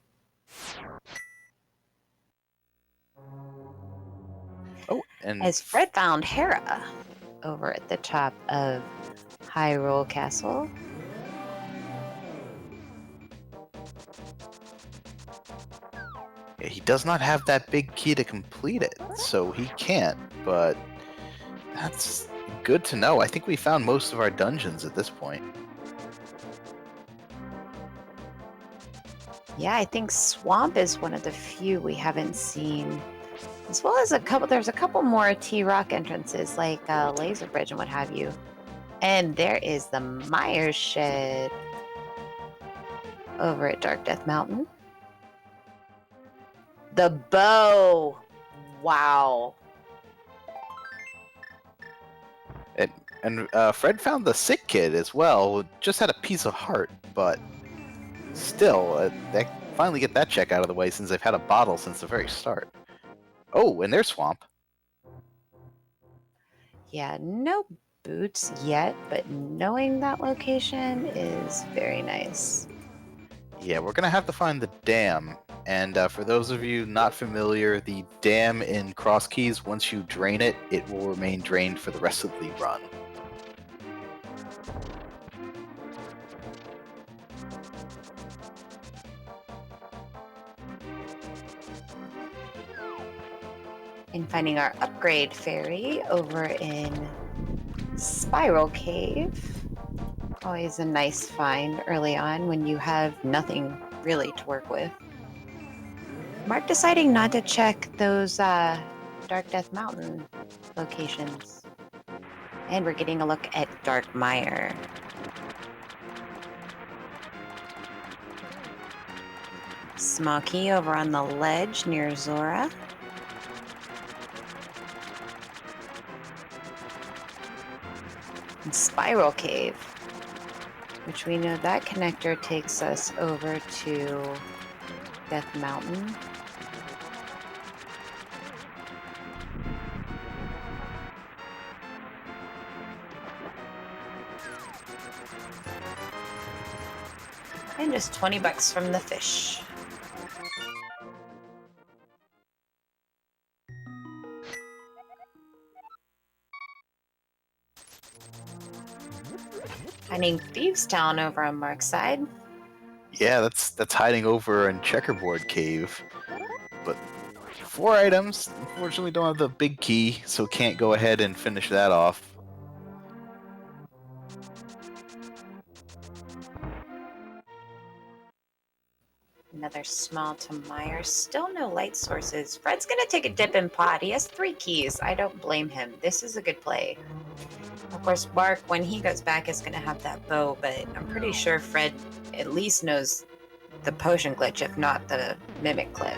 Oh, and as Fred found Hera over at the top of Hyrule Castle. Yeah, he does not have that big key to complete it, so he can't, but that's good to know. I think we found most of our dungeons at this point. Yeah, I think Swamp is one of the few we haven't seen. As well as there's a couple more T-Rock entrances like Laser Bridge and what have you. And there is the Myers Shed over at Dark Death Mountain. The bow! Wow. And Fred found the sick kid as well. Just had a piece of heart, but still, they finally get that check out of the way since they've had a bottle since the very start. Oh, and there's Swamp. Yeah, no boots yet, but knowing that location is very nice. Yeah, we're gonna have to find the dam. And for those of you not familiar, the dam in Cross Keys, once you drain it, it will remain drained for the rest of the run. And finding our upgrade fairy over in Spiral Cave. Always a nice find early on when you have nothing really to work with. Mark deciding not to check those Dark Death Mountain locations. And we're getting a look at Dark Mire. Small key over on the ledge near Zora. And Spiral Cave, which we know that connector takes us over to Death Mountain. And just 20 bucks from the fish. Finding Thieves Town over on Mark's side. Yeah, that's hiding over in Checkerboard Cave. But 4 items. Unfortunately, don't have the big key, so can't go ahead and finish that off. Another small to Meyer. Still no light sources. Fred's gonna take a dip in Pod. He has 3 keys. I don't blame him. This is a good play. Of course, Mark, when he goes back, is gonna have that bow, but I'm pretty sure Fred at least knows the potion glitch, if not the mimic clip.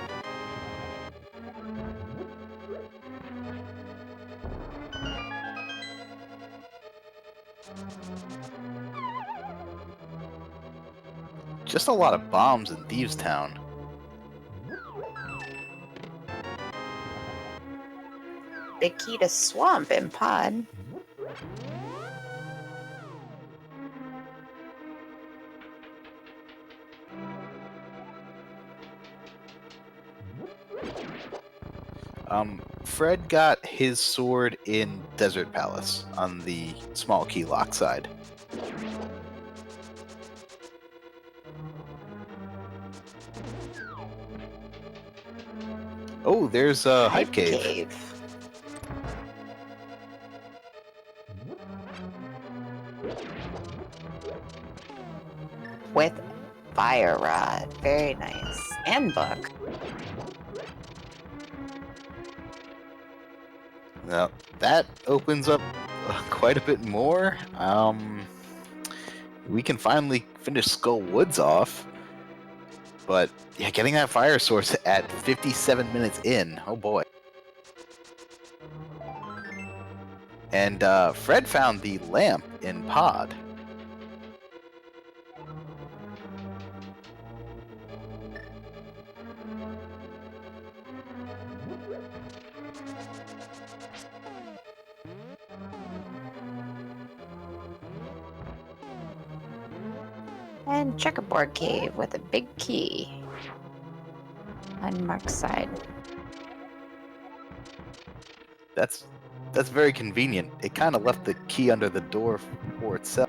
Just a lot of bombs in Thieves Town. Big key to Swamp in Pod. Fred got his sword in Desert Palace on the small key lock side. Oh, there's a Hype Cave. With Fire Rod. Very nice. And book. Now, that opens up quite a bit more. We can finally finish Skull Woods off. But, yeah, getting that fire source at 57 minutes in. Oh, boy. And Fred found the lamp in Pod. And Checkerboard Cave with a big key on Mark's side. That's very convenient. It kind of left the key under the door for itself.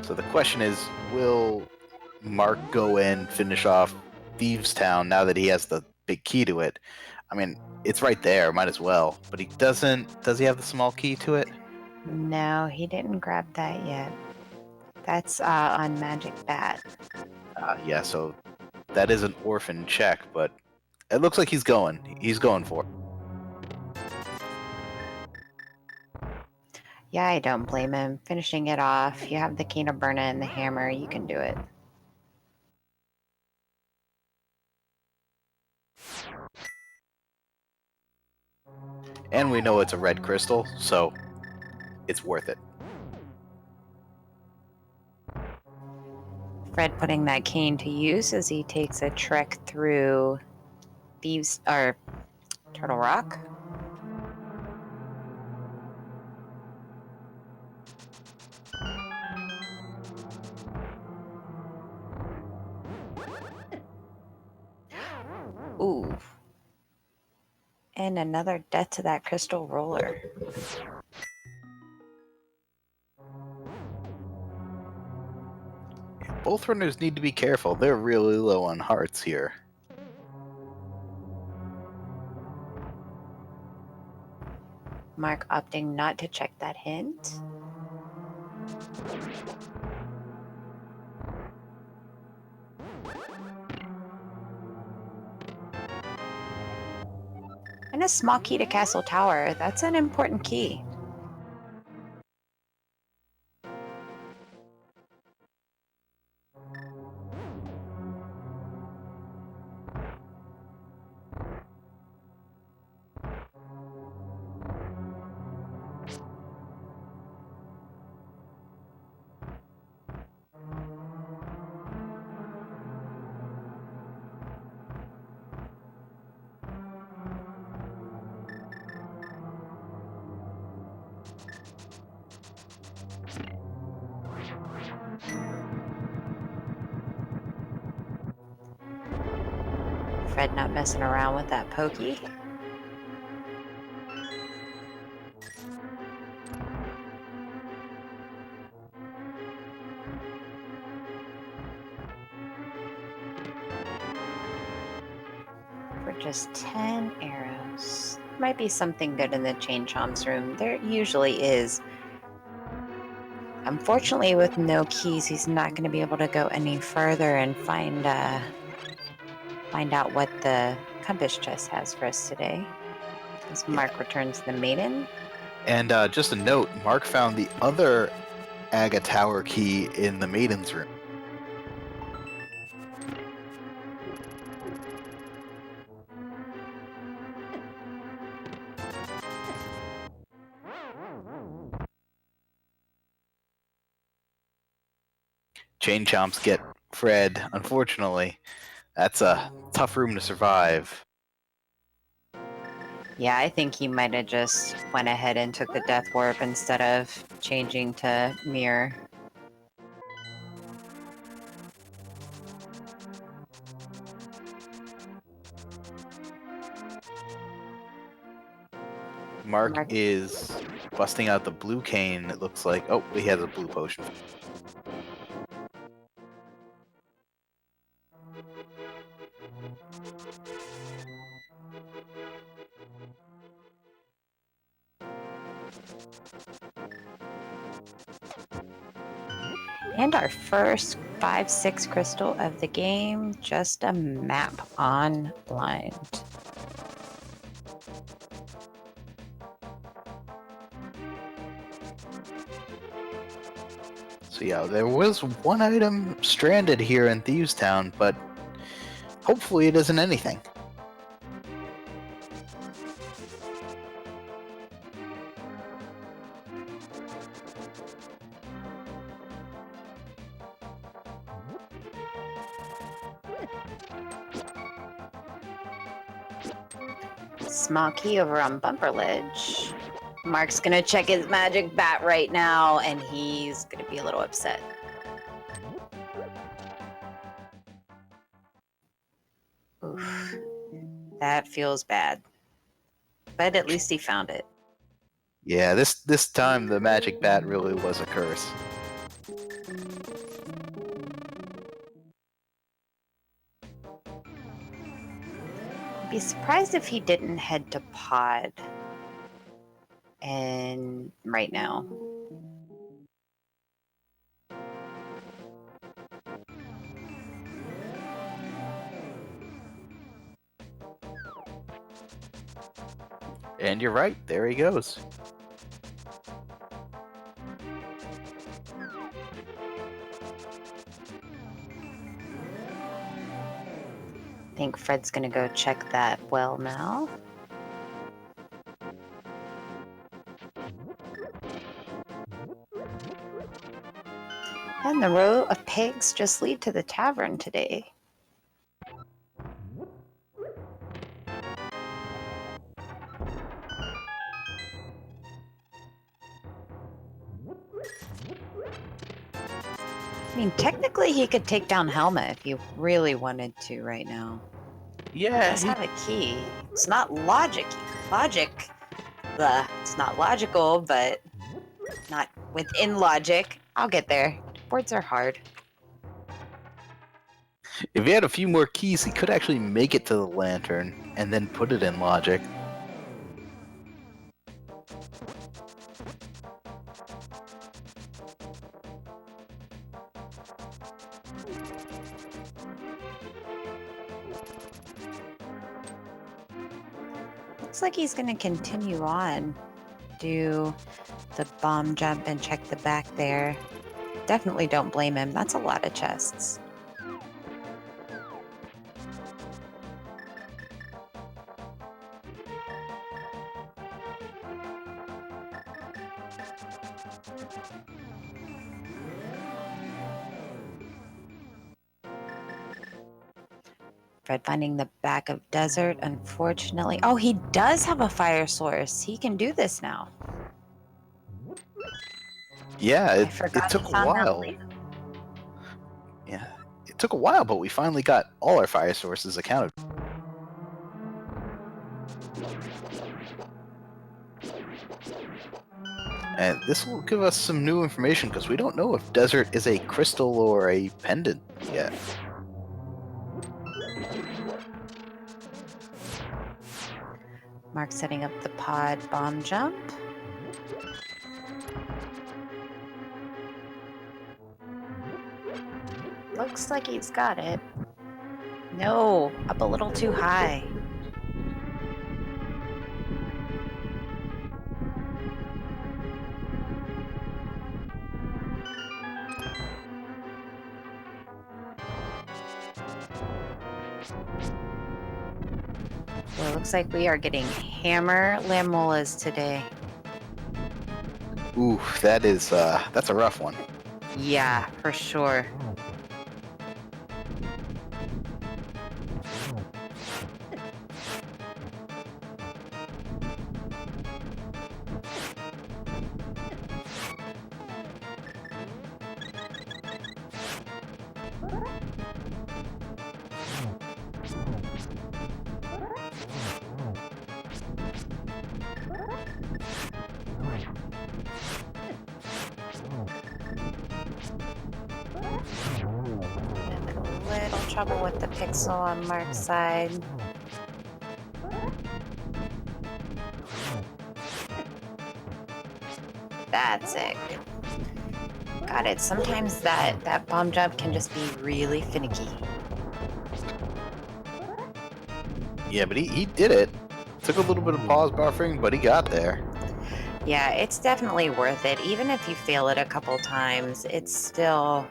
So the question is, will Mark go in, finish off Thieves Town now that he has the big key to it? I mean, it's right there, might as well. But he doesn't. Does he have the small key to it? No, he didn't grab that yet. That's on Magic Bat. Yeah, so that is an orphan check, but it looks like he's going. He's going for it. Yeah, I don't blame him. Finishing it off. You have the Cane of Burna and the hammer. You can do it. And we know it's a red crystal, so it's worth it. Fred putting that cane to use as he takes a trek through Thieves or Turtle Rock. Ooh. And another death to that crystal roller. Both runners need to be careful. They're really low on hearts here. Mark opting not to check that hint. And a small key to Castle Tower. That's an important key. Fred not messing around with that pokey. For just 10 arrows. Might be something good in the Chain Chomp's room. There usually is. Unfortunately, with no keys, he's not going to be able to go any further and find out what the compass chest has for us today. As Mark returns the maiden. And just a note, Mark found the other Aga Tower key in the Maiden's room. Chain Chomps get Fred, unfortunately. That's a tough room to survive. Yeah, I think he might have just went ahead and took the Death Warp instead of changing to Mirror. Mark Mark- is busting out the blue cane, it looks like. Oh, he has a blue potion. And our first 5-6 crystal of the game, just a map on blind. So yeah, there was one item stranded here in Thieves Town, but hopefully it isn't anything. Small key over on Bumper Ledge. Mark's gonna check his magic bat right now, and he's gonna be a little upset. Oof. That feels bad. But at least he found it. Yeah, this time the magic bat really was a curse. I'd be surprised if he didn't head to pod. And right now. And you're right, there he goes. I think Fred's gonna go check that well now. And the row of pegs just lead to the tavern today. I mean, technically he could take down Helma if he really wanted to right now. Yeah, He does have a key. It's not it's not logical, but not within logic. I'll get there. Boards are hard. if he had a few more keys, he could actually make it to the lantern and then put it in logic. Looks like he's going to continue on. Do the bomb jump and check the back there. Definitely don't blame him. That's a lot of chests. Fred finding the back of desert, unfortunately. Oh, he does have a fire source. He can do this now. Yeah, I it forgot took he a found that while. later. Yeah, it took a while, but we finally got all our fire sources accounted. And this will give us some new information because we don't know if desert is a crystal or a pendant yet. Mark setting up the pod bomb jump. Looks like he's got it. No, up a little too high. Well, it looks like we are getting hammer lamolas today. Ooh, that's a rough one. Yeah, for sure. Little trouble with the pixel on Mark's side. That's it. Got it. Sometimes that bomb jump can just be really finicky. Yeah, but he did it. Took a little bit of pause buffering, but he got there. Yeah, it's definitely worth it. Even if you fail it a couple times, it's still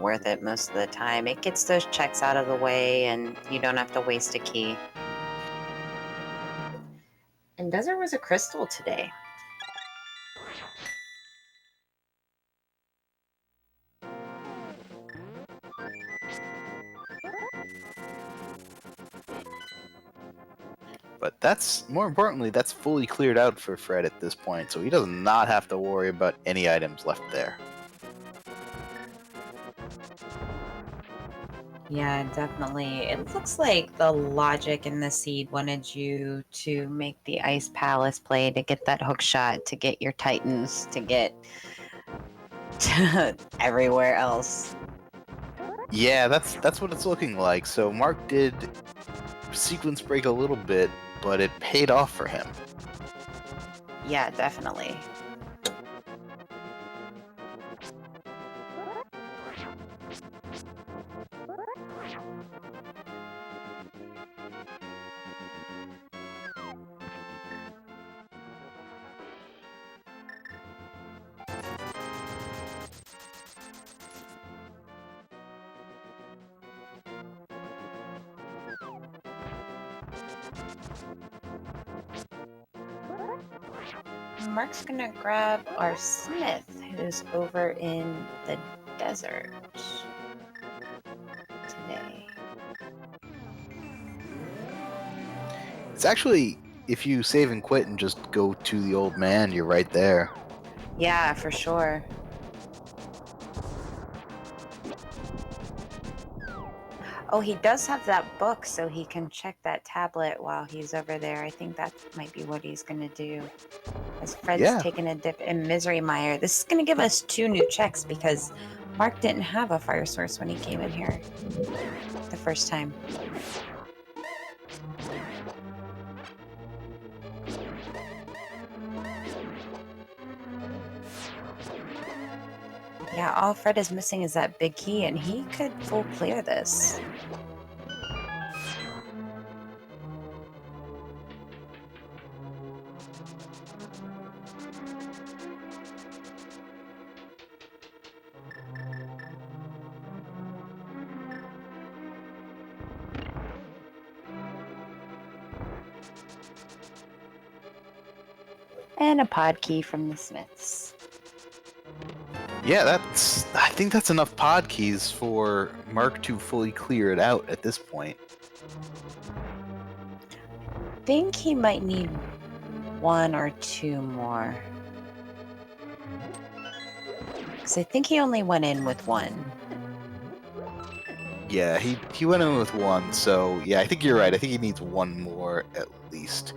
worth it most of the time. It gets those checks out of the way and you don't have to waste a key. And Desert was a crystal today. But more importantly, that's fully cleared out for Fred at this point, so he does not have to worry about any items left there. Yeah, definitely. It looks like the logic in the seed wanted you to make the Ice Palace play to get that hook shot, to get your Titans, to get to everywhere else. Yeah, that's what it's looking like. So Mark did sequence break a little bit, but it paid off for him. Yeah, definitely. Mark's gonna grab our Smith, who's over in the desert today. It's actually, if you save and quit and just go to the old man, you're right there. Yeah, for sure. Oh, he does have that book, so he can check that tablet while he's over there. I think that might be what he's going to do. As Fred's Yeah. taking a dip in Misery Mire. This is going to give us 2 new checks because Mark didn't have a fire source when he came in here the first time. Yeah, all Fred is missing is that big key, and he could full clear this. And a pod key from the Smiths. Yeah, I think that's enough pod keys for Mark to fully clear it out at this point. I think he might need 1 or 2 more. Because I think he only went in with 1. Yeah, he went in with 1, so yeah, I think you're right. I think he needs 1 more at least.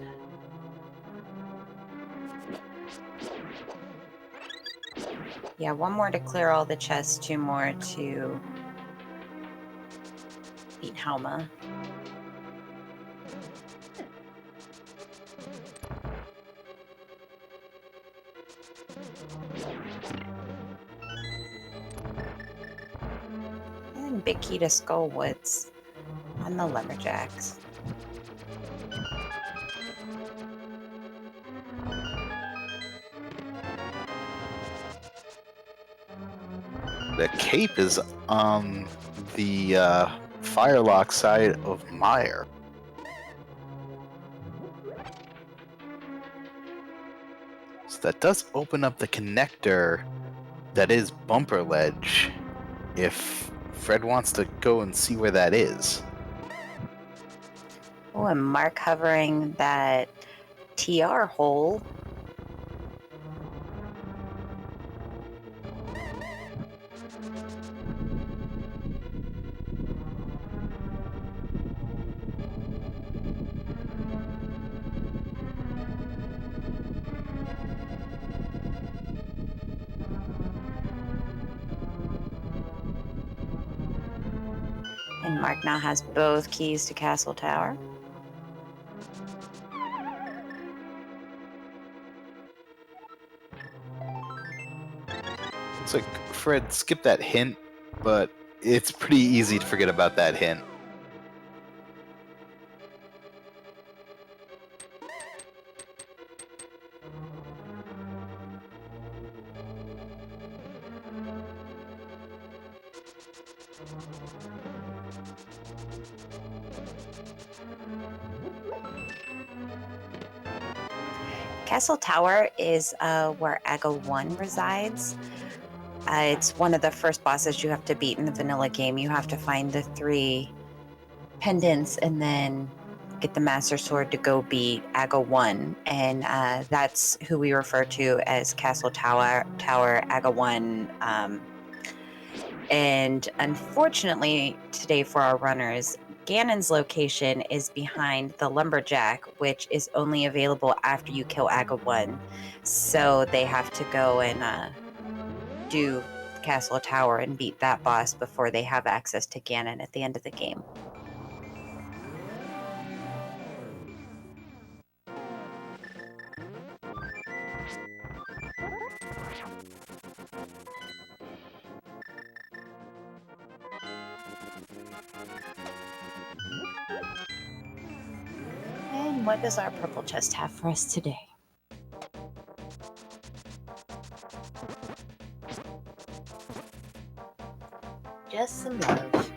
Yeah, 1 more to clear all the chests, 2 more to beat Halma. And big key to Skullwoods on the Lumberjacks. The cape is on the Firelock side of Mire. So that does open up the connector that is Bumper Ledge, if Fred wants to go and see where that is. Oh, and Mark hovering that TR hole. And Mark now has both keys to Castle Tower. It's like, Fred, skip that hint, but it's pretty easy to forget about that hint. Castle Tower is where Aga 1 resides. It's one of the first bosses you have to beat in the vanilla game. You have to find the 3 pendants and then get the Master Sword to go beat Aga 1. And that's who we refer to as Castle Tower Aga 1. And unfortunately, today for our runners, Ganon's location is behind the Lumberjack, which is only available after you kill Aga 1. So they have to go and do Castle Tower and beat that boss before they have access to Ganon at the end of the game. And what does our purple chest have for us today? Just some love.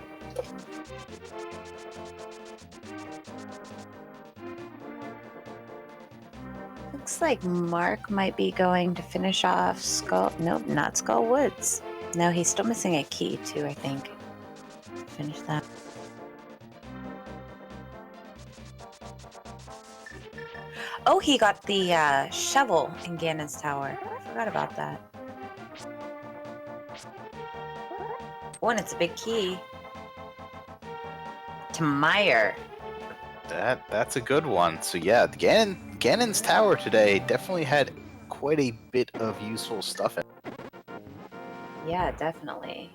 Looks like Mark might be going to finish off Skull... Nope, not Skull Woods. No, he's still missing a key too, I think. Finish that. Oh, he got the shovel in Ganon's tower. I forgot about that. Oh, and it's a big key. To Meyer. That's a good one. So yeah, Ganon's tower today definitely had quite a bit of useful stuff in it. Yeah, definitely.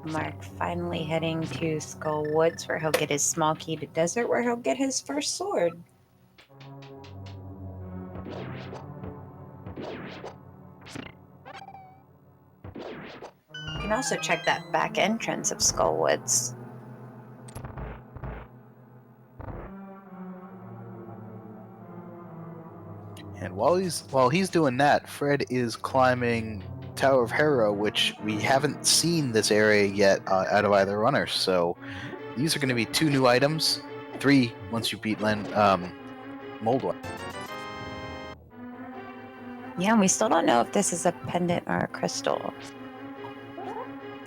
Mark finally heading to Skull Woods where he'll get his small key to Desert where he'll get his first sword. You can also check that back entrance of Skull Woods. And while he's doing that, Fred is climbing Tower of Hera, which we haven't seen this area yet out of either runner. So these are going to be 2 new items, 3 once you beat Mold One. Yeah, and we still don't know if this is a pendant or a crystal.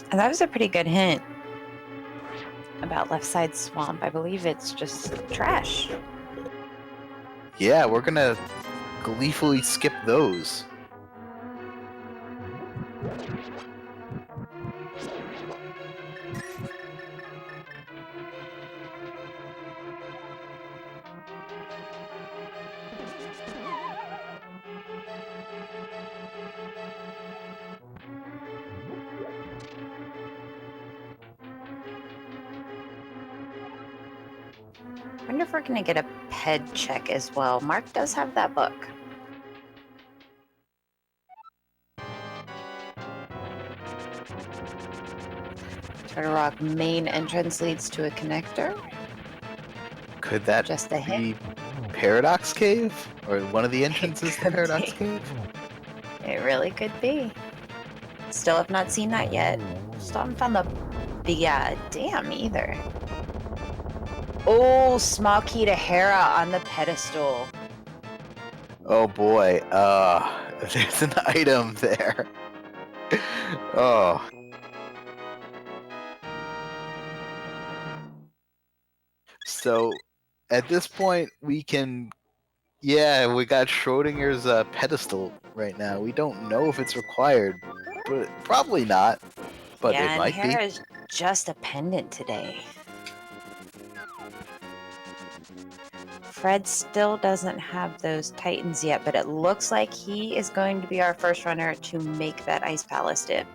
And that was a pretty good hint about Left Side Swamp. I believe it's just trash. Yeah, we're gonna gleefully skip those. I wonder if we're going to get a ped check as well. Mark does have that book. Turtle Rock main entrance leads to a connector. Could that Just a be hint. Paradox Cave? Or one of the entrances to could Paradox be. Cave? It really could be. Still have not seen that yet. Still haven't found the dam either. Oh, small key to Hera on the pedestal. Oh boy, there's an item there. Oh. So, at this point, we got Schrodinger's pedestal right now. We don't know if it's required, but probably not. But yeah, it might and Hera's just a pendant today. Fred still doesn't have those Titans yet, but it looks like he is going to be our first runner to make that Ice Palace dip.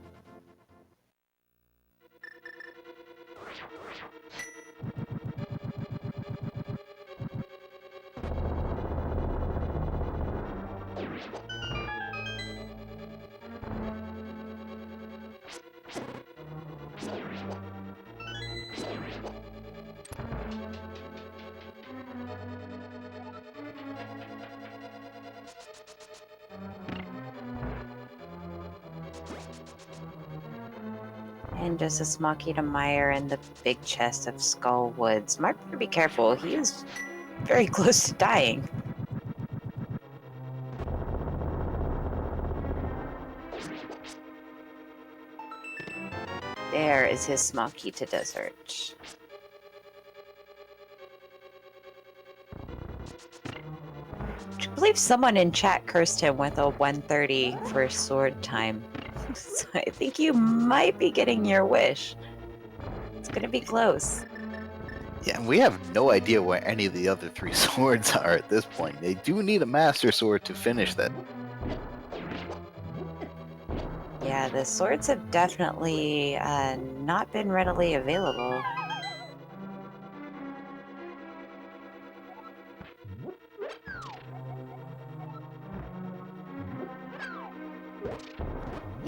And just a small key to Meyer and the big chest of Skull Woods. Mark better be careful. He is very close to dying. There is his small key to Desert. I believe someone in chat cursed him with a 130 for sword time. So I think you might be getting your wish. It's gonna be close. Yeah, and we have no idea where any of the other 3 swords are at this point. They do need a Master Sword to finish that. Yeah, the swords have definitely not been readily available.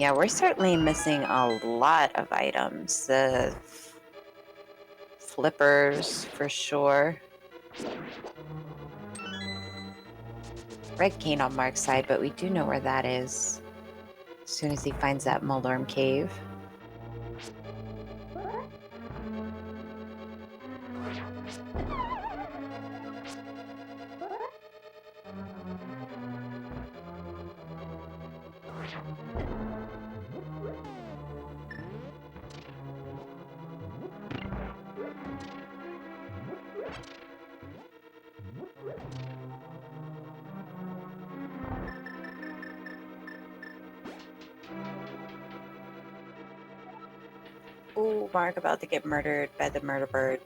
Yeah, we're certainly missing a lot of items. The flippers, for sure. Red cane on Mark's side, but we do know where that is. As soon as he finds that Mulorm cave. Ooh, Mark about to get murdered by the murder bird.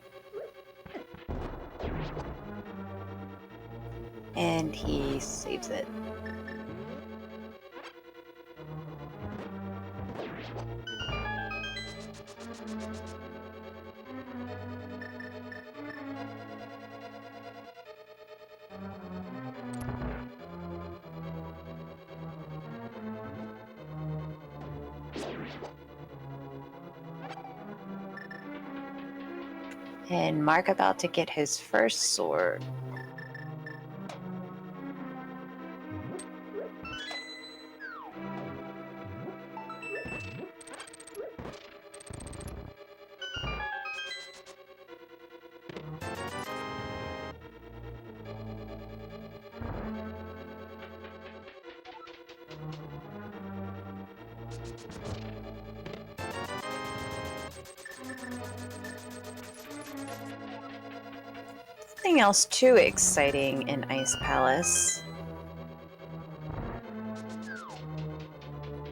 And he saves it. And Mark about to get his first sword. Nothing else too exciting in Ice Palace.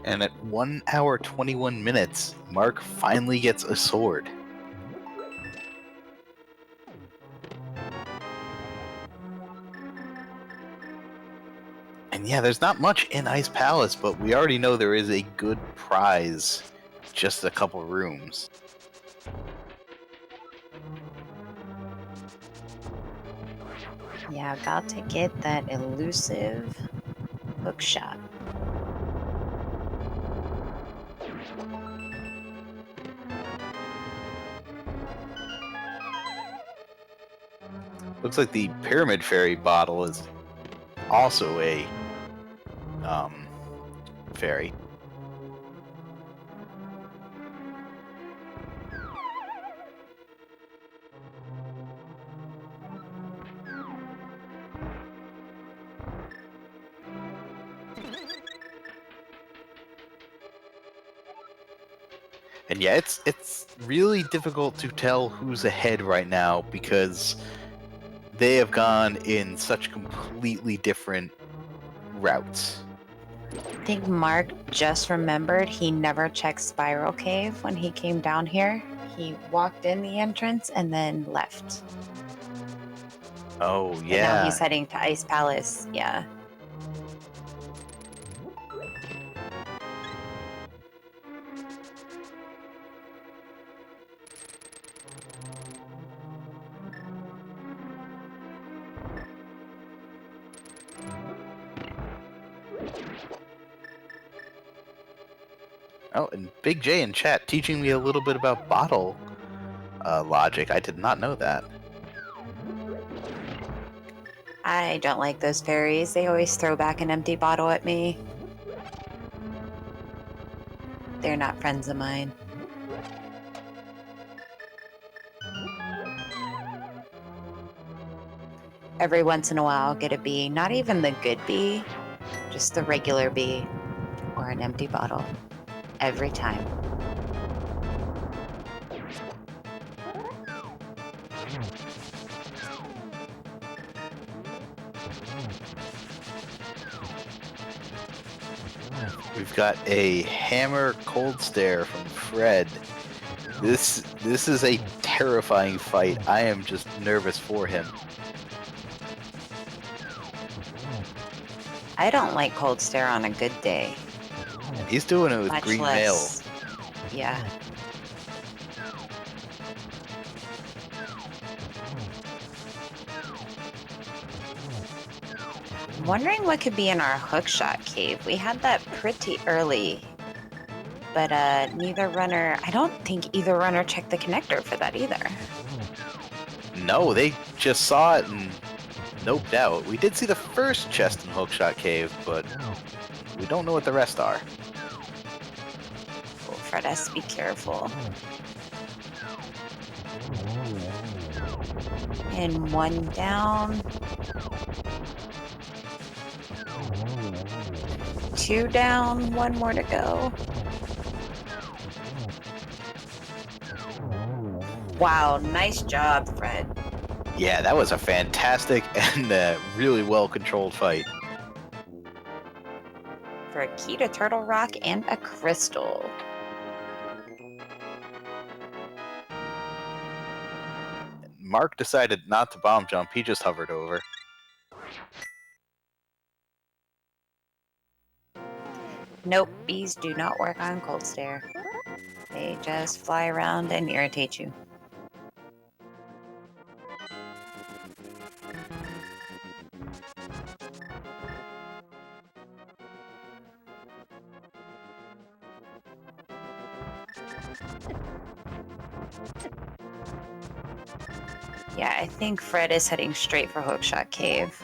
And at 1 hour 21 minutes, Mark finally gets a sword. And yeah, there's not much in Ice Palace, but we already know there is a good prize. Just a couple rooms. Yeah, about to get that elusive hookshot. Looks like the Pyramid Fairy bottle is also a fairy. And yeah, it's really difficult to tell who's ahead right now because they have gone in such completely different routes. I think Mark just remembered he never checked Spiral Cave when he came down here. He walked in the entrance and then left. Oh And yeah. now he's heading to Ice Palace. Yeah. Oh, and Big J in chat teaching me a little bit about bottle logic. I did not know that. I don't like those fairies. They always throw back an empty bottle at me. They're not friends of mine. Every once in a while, I'll get a bee. Not even the good bee, just the regular bee or an empty bottle. Every time. We've got a hammer cold stare from Fred. This is a terrifying fight. I am just nervous for him. I don't like cold stare on a good day. And he's doing it with Much green less. Yeah. I'm wondering what could be in our hookshot cave. We had that pretty early but neither runner, I don't think either runner checked the connector for that either. No, they just saw it and noped out. We did see the first chest in Hookshot Cave, but we don't know what the rest are. Oh, Fred has to be careful. And one down. 2 down, 1 more to go. Wow, nice job, Fred. Yeah, that was a fantastic and really well-controlled fight. For a key to Turtle Rock and a crystal. Mark decided not to bomb jump, he just hovered over. Nope, bees do not work on Cold Stare. They just fly around and irritate you. Yeah, I think Fred is heading straight for Hookshot Cave.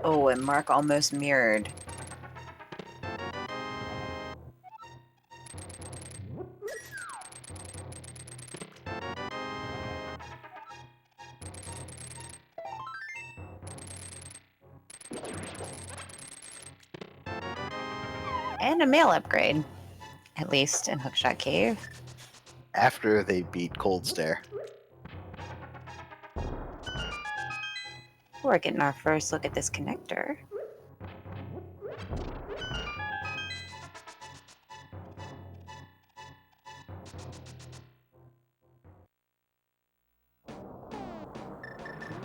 Oh, and Mark almost mirrored. And a mail upgrade, at least in Hookshot Cave. After they beat Cold Stare. We're getting our first look at this connector.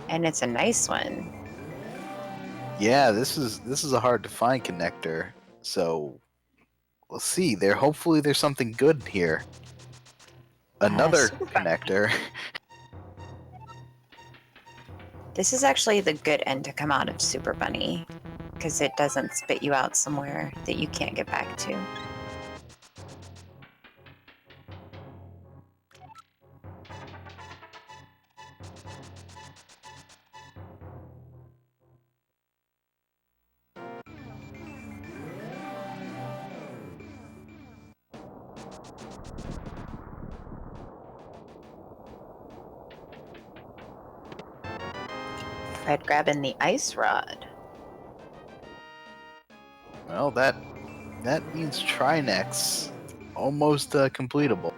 And it's a nice one. Yeah, this is a hard to find connector, so we'll see. Hopefully there's something good here. Another connector. This is actually the good end to come out of Super Bunny, because it doesn't spit you out somewhere that you can't get back to. Fred grabbing the ice rod. Well, that means Trinex almost completable.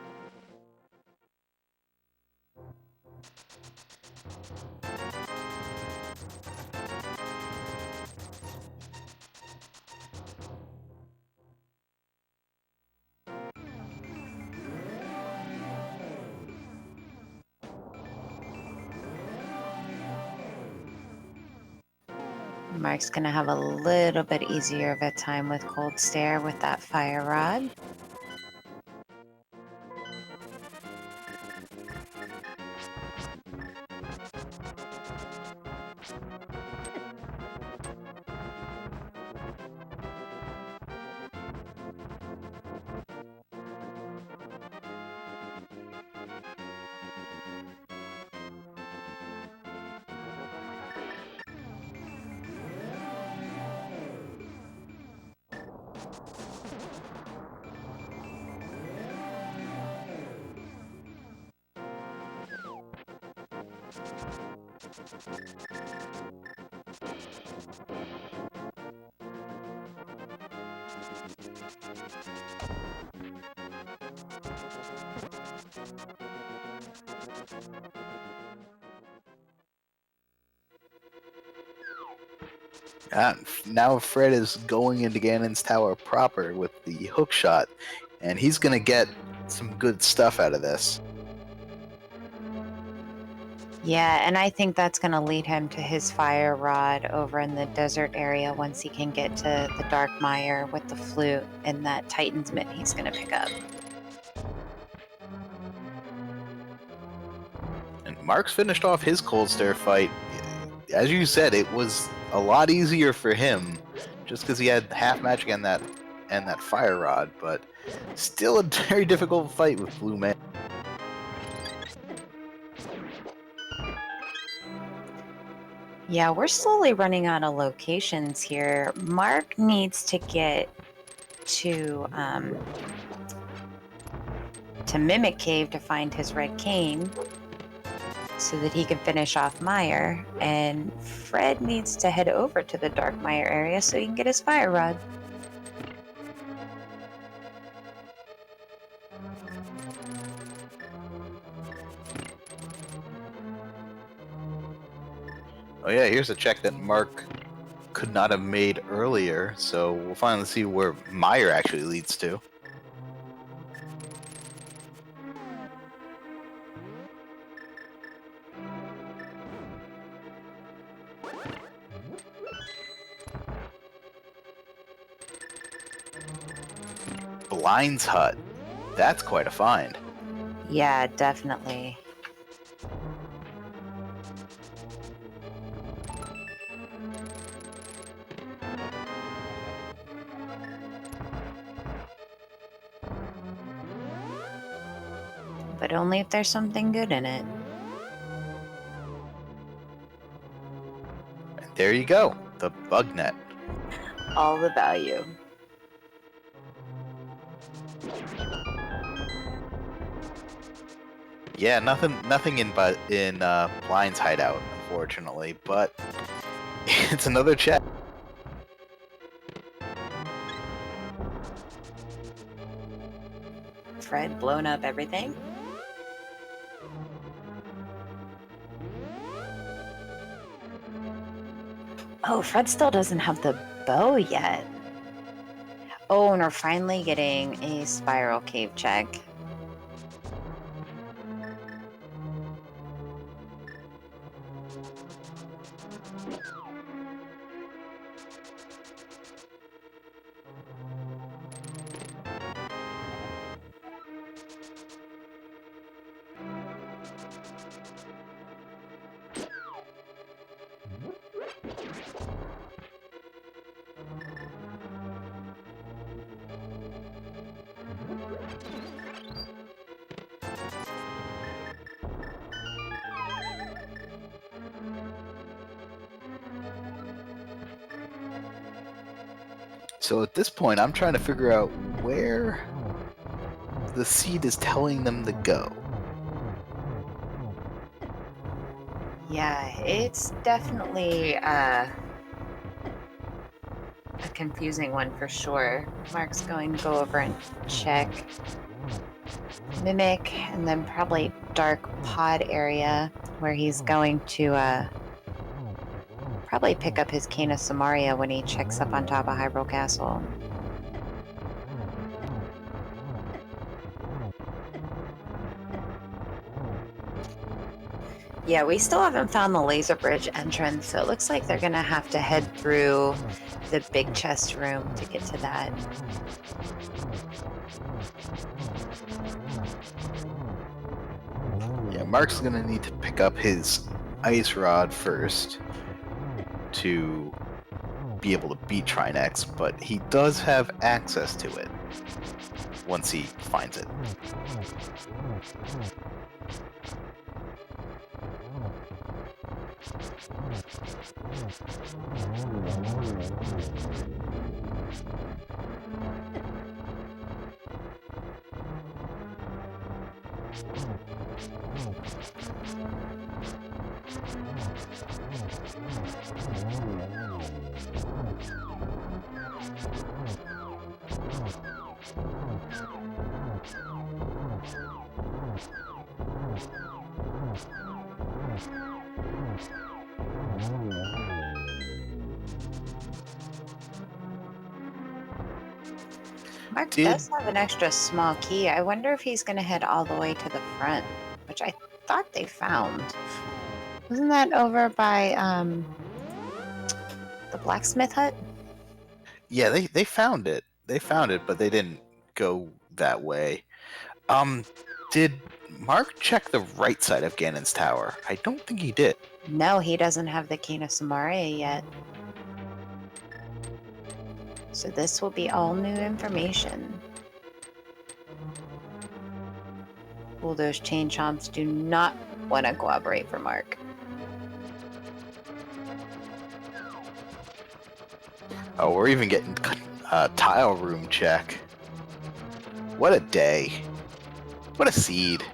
Mark's gonna have a little bit easier of a time with Cold Stare with that fire rod. Now Fred is going into Ganon's Tower proper with the hook shot, and he's gonna get some good stuff out of this. Yeah, and I think that's going to lead him to his fire rod over in the desert area once he can get to the Dark Mire with the flute and that Titan's Mitt he's going to pick up. And Mark's finished off his Cold Stare fight. as you said, it was a lot easier for him just because he had half magic and that fire rod, but still a very difficult fight with Blue Man. Yeah, we're slowly running out of locations here. Mark needs to get to Mimic Cave to find his red cane so that he can finish off Mire, and Fred needs to head over to the Dark Mire area so he can get his fire rod. Oh yeah, here's a check that Mark could not have made earlier, so we'll finally see where Mire actually leads to. Blind's Hut. That's quite a find. Yeah, definitely. But only if there's something good in it. And there you go, the bug net. All the value. Yeah, nothing in Blind's hideout, unfortunately, but it's another check. Fred blown up everything. Oh, Fred still doesn't have the bow yet. Oh, and we're finally getting a spiral cave check. So at this point, I'm trying to figure out where the seed is telling them to go. Yeah, it's definitely a confusing one for sure. Mark's going to go over and check Mimic and then probably Dark Pod area where he's going to probably pick up his Cane of Samaria when he checks up on top of Hyrule Castle. Yeah, we still haven't found the laser bridge entrance, so it looks like they're gonna have to head through the big chest room to get to that. Yeah, Mark's gonna need to pick up his ice rod first to be able to beat Trinex, but he does have access to it once he finds it. Mark does have an extra small key. I wonder if he's going to head all the way to the front, which I thought they found. Wasn't that over by the blacksmith hut? Yeah, they found it. They found it, but they didn't go that way. Did Mark check the right side of Ganon's tower? I don't think he did. No, he doesn't have the Key to Samaria yet. So this will be all new information. Well, those chain chomps do not want to cooperate for Mark. Oh, we're even getting tile room check. What a day. What a seed.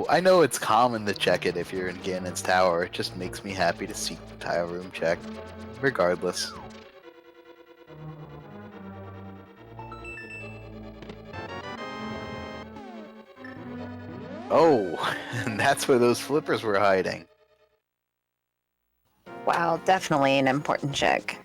I know it's common to check it if you're in Ganon's Tower. It just makes me happy to see the tile room check, regardless. Oh, and that's where those flippers were hiding. Wow, definitely an important check.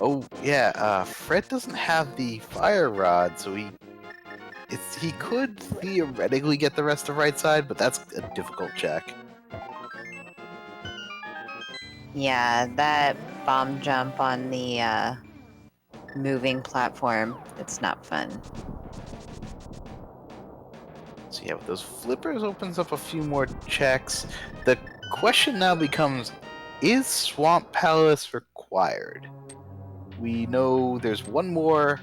Oh, yeah, Fred doesn't have the fire rod, so he could theoretically get the rest of right side, but that's a difficult check. Yeah, that bomb jump on the moving platform, it's not fun. So yeah, with those flippers opens up a few more checks. The question now becomes, is Swamp Palace required? We know there's one more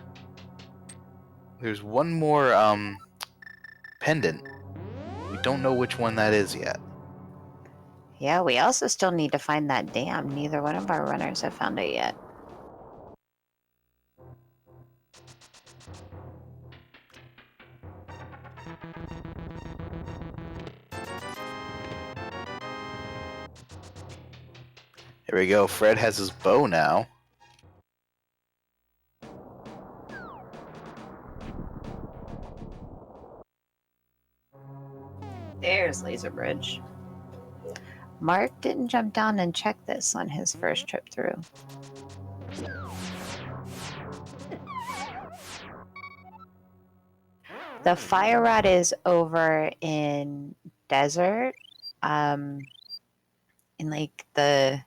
pendant. We don't know which one that is yet. Yeah, we also still need to find that dam. Neither one of our runners have found it yet. Here we go. Fred has his bow now. There's Laser Bridge. Mark didn't jump down and check this on his first trip through. The fire rod is over in desert, in like the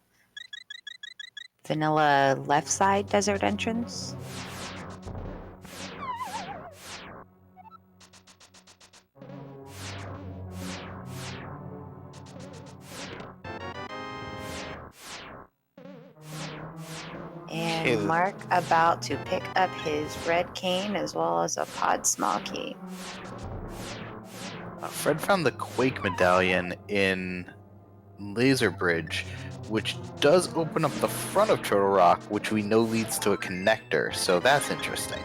vanilla left side desert entrance. And Okay. Mark about to pick up his red cane as well as a pod small key. Fred found the Quake medallion in Laser Bridge, which does open up the front of Turtle Rock, which we know leads to a connector, so that's interesting.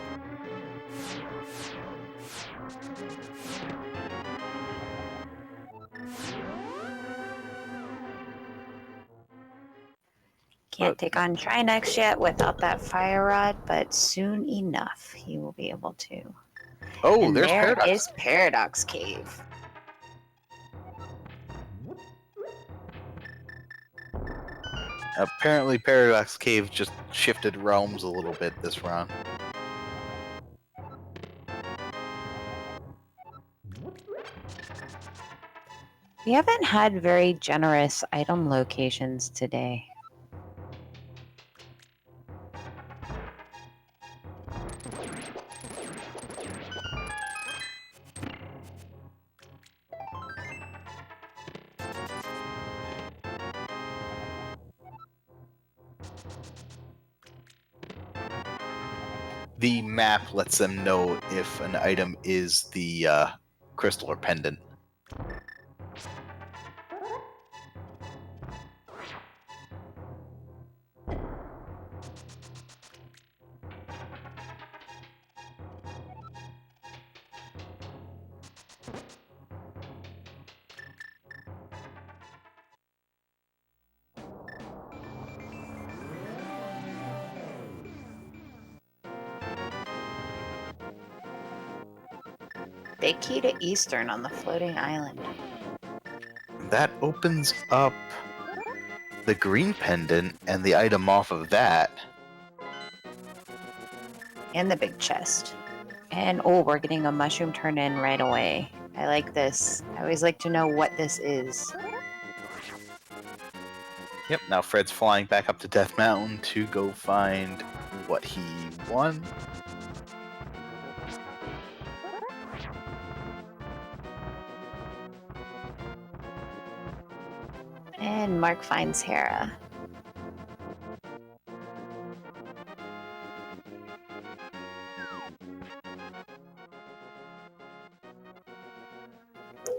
Can't take on Trinex yet without that fire rod, but soon enough he will be able to. Oh, And there's there Paradox. is Paradox Cave. Apparently Paradox Cave just shifted realms a little bit this run. We haven't had very generous item locations today. The map lets them know if an item is the crystal or pendant. They key to Eastern on the floating island. That opens up the green pendant and the item off of that. And the big chest. And oh, we're getting a mushroom turn in right away. I like this. I always like to know what this is. Yep, now Fred's flying back up to Death Mountain to go find what he won. And Mark finds Hera.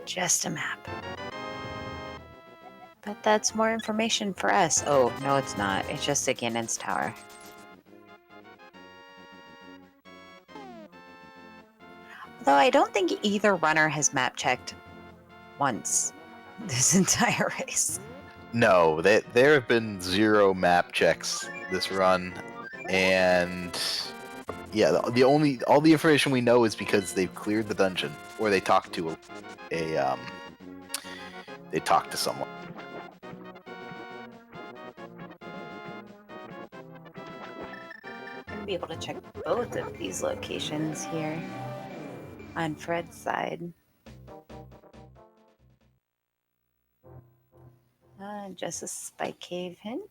Just a map. But that's more information for us. Oh, no, it's not. It's just a Ganon's Tower. Although I don't think either runner has map checked once this entire race. No, there have been 0 map checks this run, and yeah, all the information we know is because they've cleared the dungeon or they talked to they talked to someone. I'm gonna be able to check both of these locations here on Fred's side. Just a spike cave hint.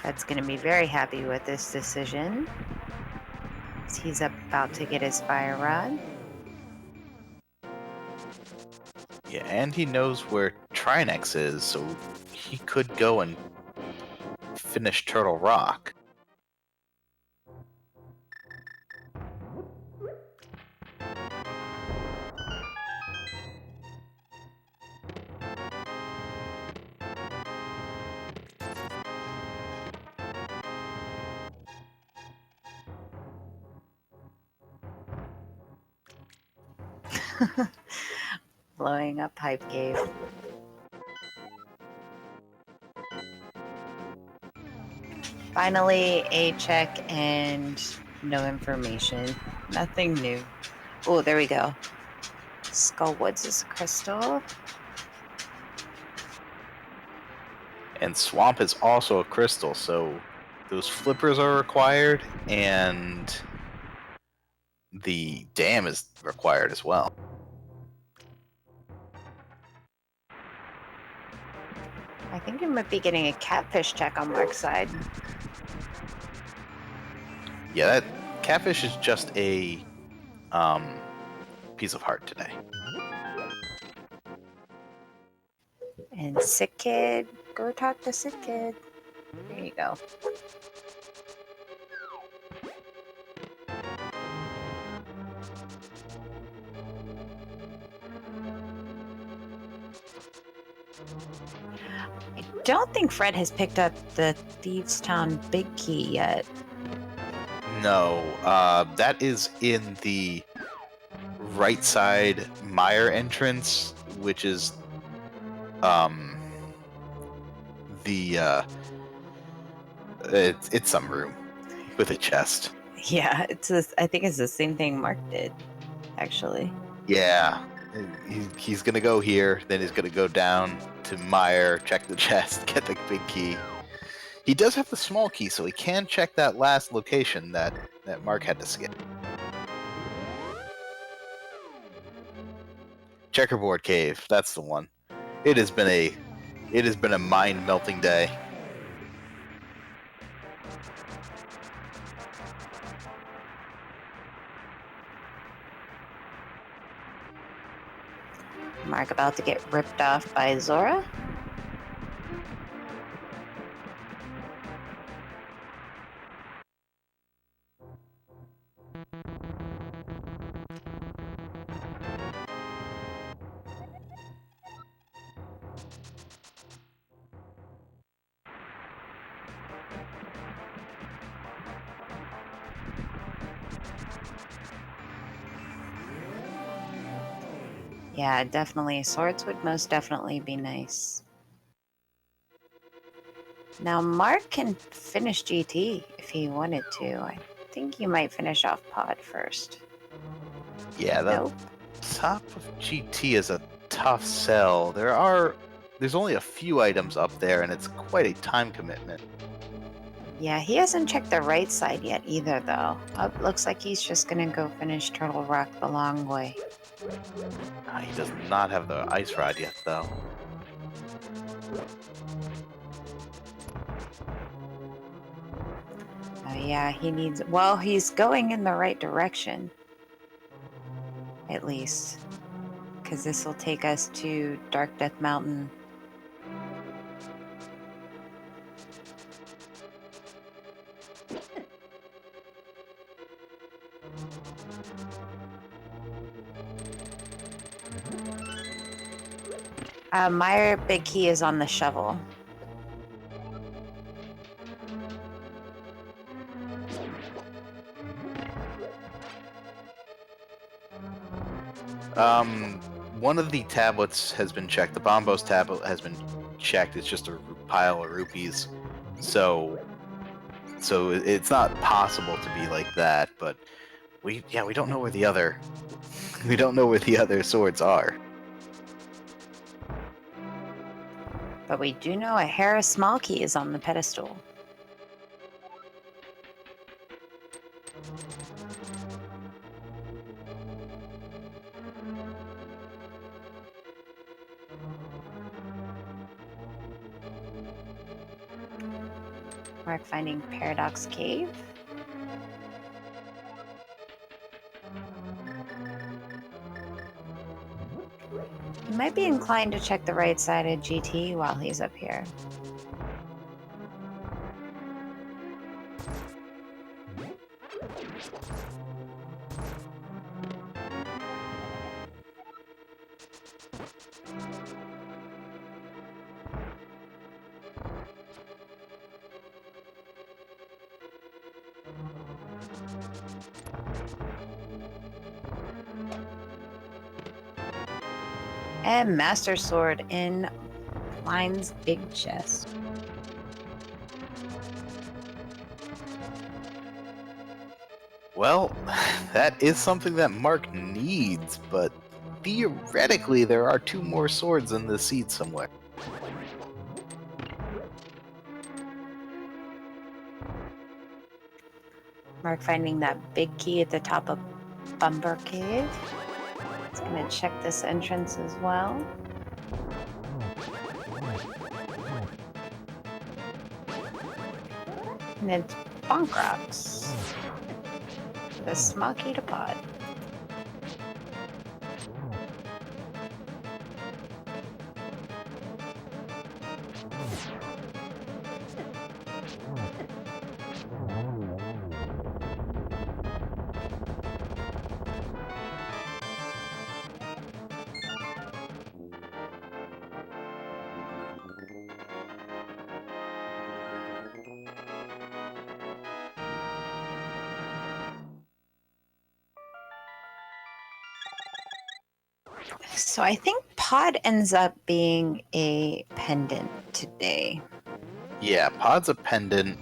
Fred's going to be very happy with this decision. He's about to get his fire rod. Yeah, and he knows where Trinex is, so he could go and finish Turtle Rock. Blowing up Pipe Cave. Finally, a check and no information. Nothing new. Oh, there we go. Skullwoods is a crystal. And Swamp is also a crystal, so those flippers are required, and the dam is required as well. I think we might be getting a catfish check on Mark's side. Yeah, that catfish is just a piece of heart today. And Sick Kid, go talk to Sick Kid. There you go. I don't think Fred has picked up the Thieves Town Big Key yet. No, that is in the right side mire entrance, which is it's some room with a chest. Yeah, I think it's the same thing Mark did, actually. Yeah, he's gonna go here, then he's gonna go down to mire, check the chest, get the big key. He does have the small key, so he can check that last location that Mark had to skip. Checkerboard Cave, that's the one. It has been a mind-melting day. Mark about to get ripped off by Zora. Yeah, definitely. Swords would most definitely be nice. Now, Mark can finish GT if he wanted to. I think you might finish off Pod first. Yeah, the Nope. top of GT is a tough sell. There's only a few items up there, and it's quite a time commitment. Yeah, he hasn't checked the right side yet either, though. Oh, looks like he's just gonna go finish Turtle Rock the long way. He does not have the ice rod yet, though. Yeah, he needs. Well, he's going in the right direction. At least. Because this will take us to Dark Death Mountain. My big key is on the shovel. One of the tablets has been checked. The Bombos tablet has been checked. It's just a pile of rupees. So it's not possible to be like that, but we don't know where the other swords are. But we do know a Harris small key is on the pedestal. Mark finding Paradox Cave. He might be inclined to check the right side of GT while he's up here. And Master Sword in Line's big chest. Well, that is something that Mark needs, but theoretically there are 2 more swords in the seed somewhere. Mark finding that big key at the top of Bumper Cave. It's gonna check this entrance as well. And it's Bonk Rocks. The small key to Pod. So I think Pod ends up being a pendant today. Yeah, Pod's a pendant,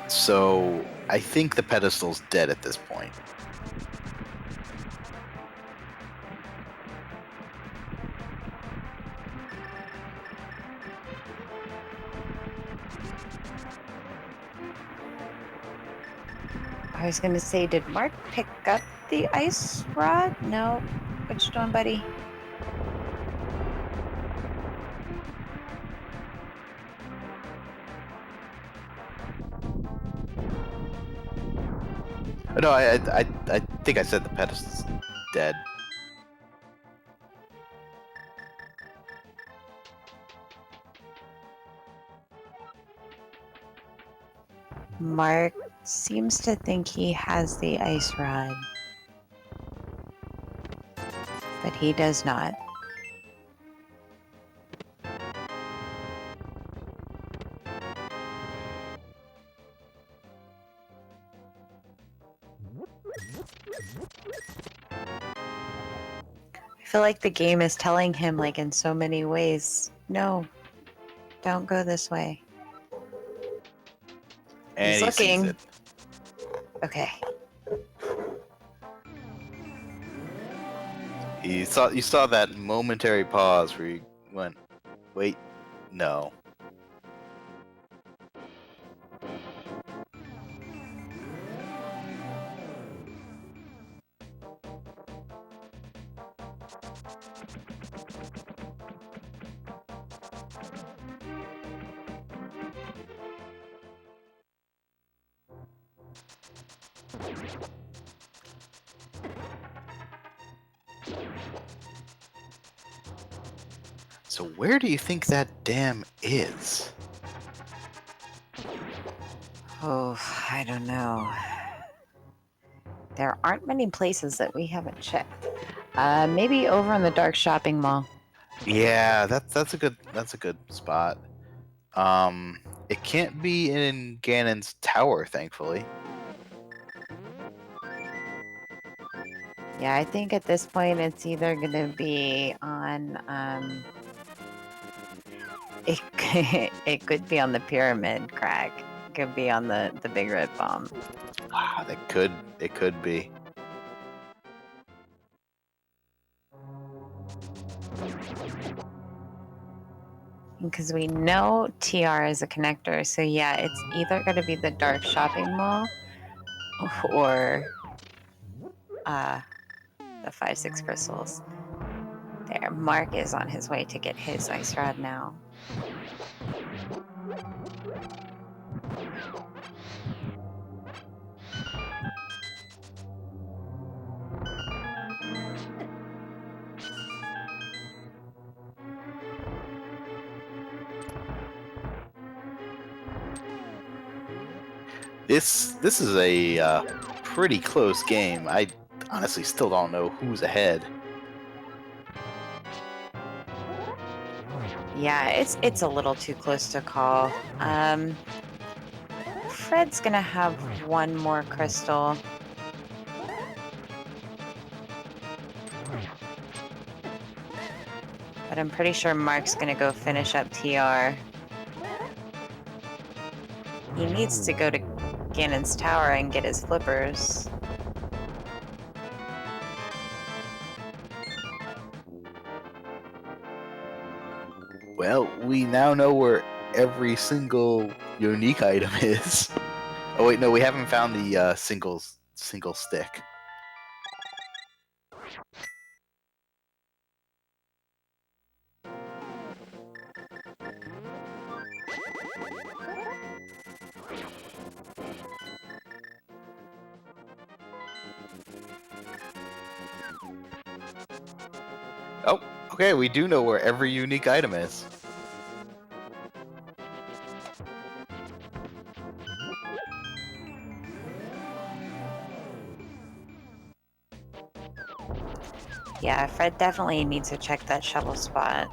so I think the pedestal's dead at this point. I was gonna say, did Mark pick up the ice rod? No. What you doing, buddy? No, I think I said the pedestal's dead. Mark seems to think he has the ice rod, but he does not. I feel like the game is telling him, like, in so many ways, no, don't go this way. And He's he looking. sees it. Okay. You saw that momentary pause where he went, wait, no. So where do you think that dam is? Oh, I don't know. There aren't many places that we haven't checked. Maybe over in the dark shopping mall. Yeah, that's a good spot. It can't be in Ganon's tower, thankfully. Yeah, I think at this point it's either gonna be on it could be on the pyramid crack. It could be on the big red bomb. Ah, it could be. Because we know TR is a connector, so yeah, it's either gonna be the dark shopping mall or the 5-6 crystals. There, Mark is on his way to get his ice rod now. This is a pretty close game. I honestly still don't know who's ahead. Yeah, it's a little too close to call. Fred's gonna have one more crystal. But I'm pretty sure Mark's gonna go finish up TR. He needs to go to Ganon's tower and get his flippers. Well, we now know where every single unique item is. Oh wait, no, we haven't found the single stick. Oh, okay, we do know where every unique item is. Yeah, Fred definitely needs to check that shovel spot.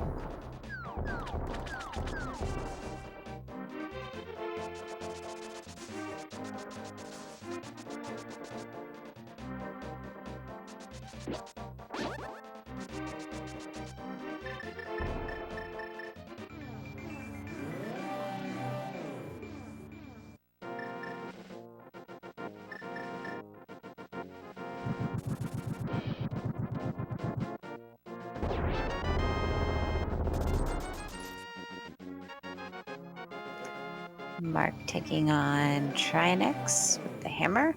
Mark taking on Trinex with the hammer.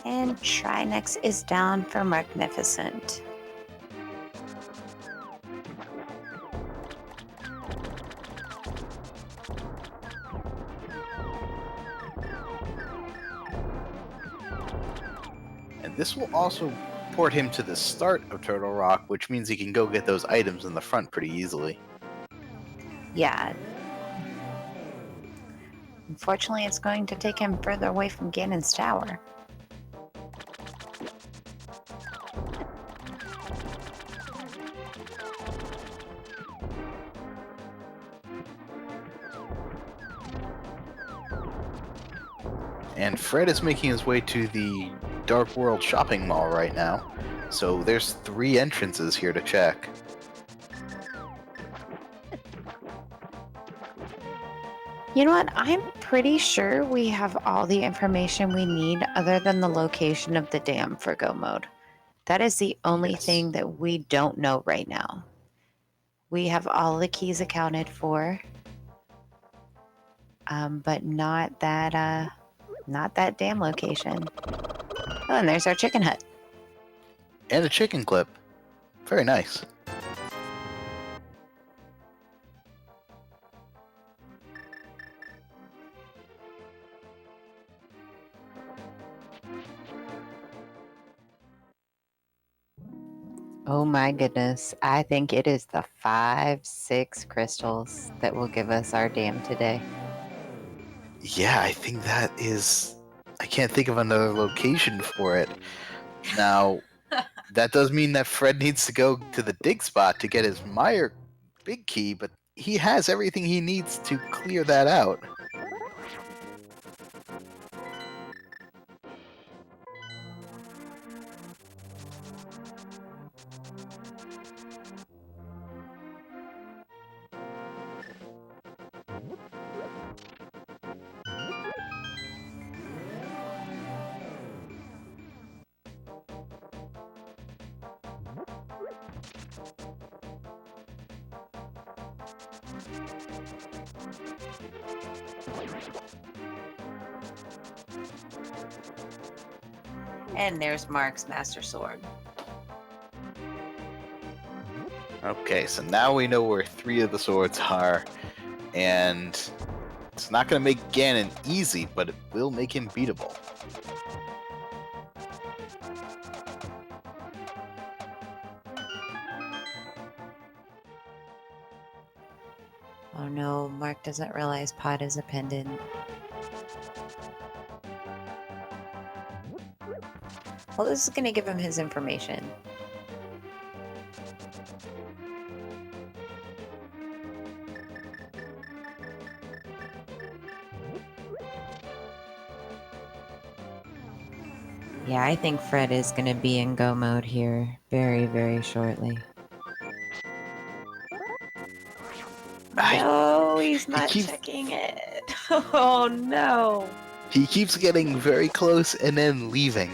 And Trinex is down for Marcnificent. And this will also port him to the start of Turtle Rock, which means he can go get those items in the front pretty easily. Yeah. Unfortunately, it's going to take him further away from Ganon's tower. And Fred is making his way to the Dark World shopping mall right now. So there's 3 entrances here to check. You know what? I'm pretty sure we have all the information we need other than the location of the dam for Go Mode. That is the only Yes. thing that we don't know right now. We have all the keys accounted for, but not that dam location. Oh, and there's our chicken hut. And a chicken clip. Very nice. Oh my goodness. I think it is the 5-6 crystals that will give us our dam today. Yeah, I think that is... I can't think of another location for it. Now, that does mean that Fred needs to go to the dig spot to get his Meyer big key, but he has everything he needs to clear that out. And there's Mark's Master Sword. Okay, so now we know where 3 of the swords are, and it's not going to make Ganon easy, but it will make him beatable. Oh no, Mark doesn't realize Pod is a pendant. Well, this is going to give him his information. Yeah, I think Fred is going to be in go mode here very, very shortly. No, he's not checking it. Oh no. He keeps getting very close and then leaving.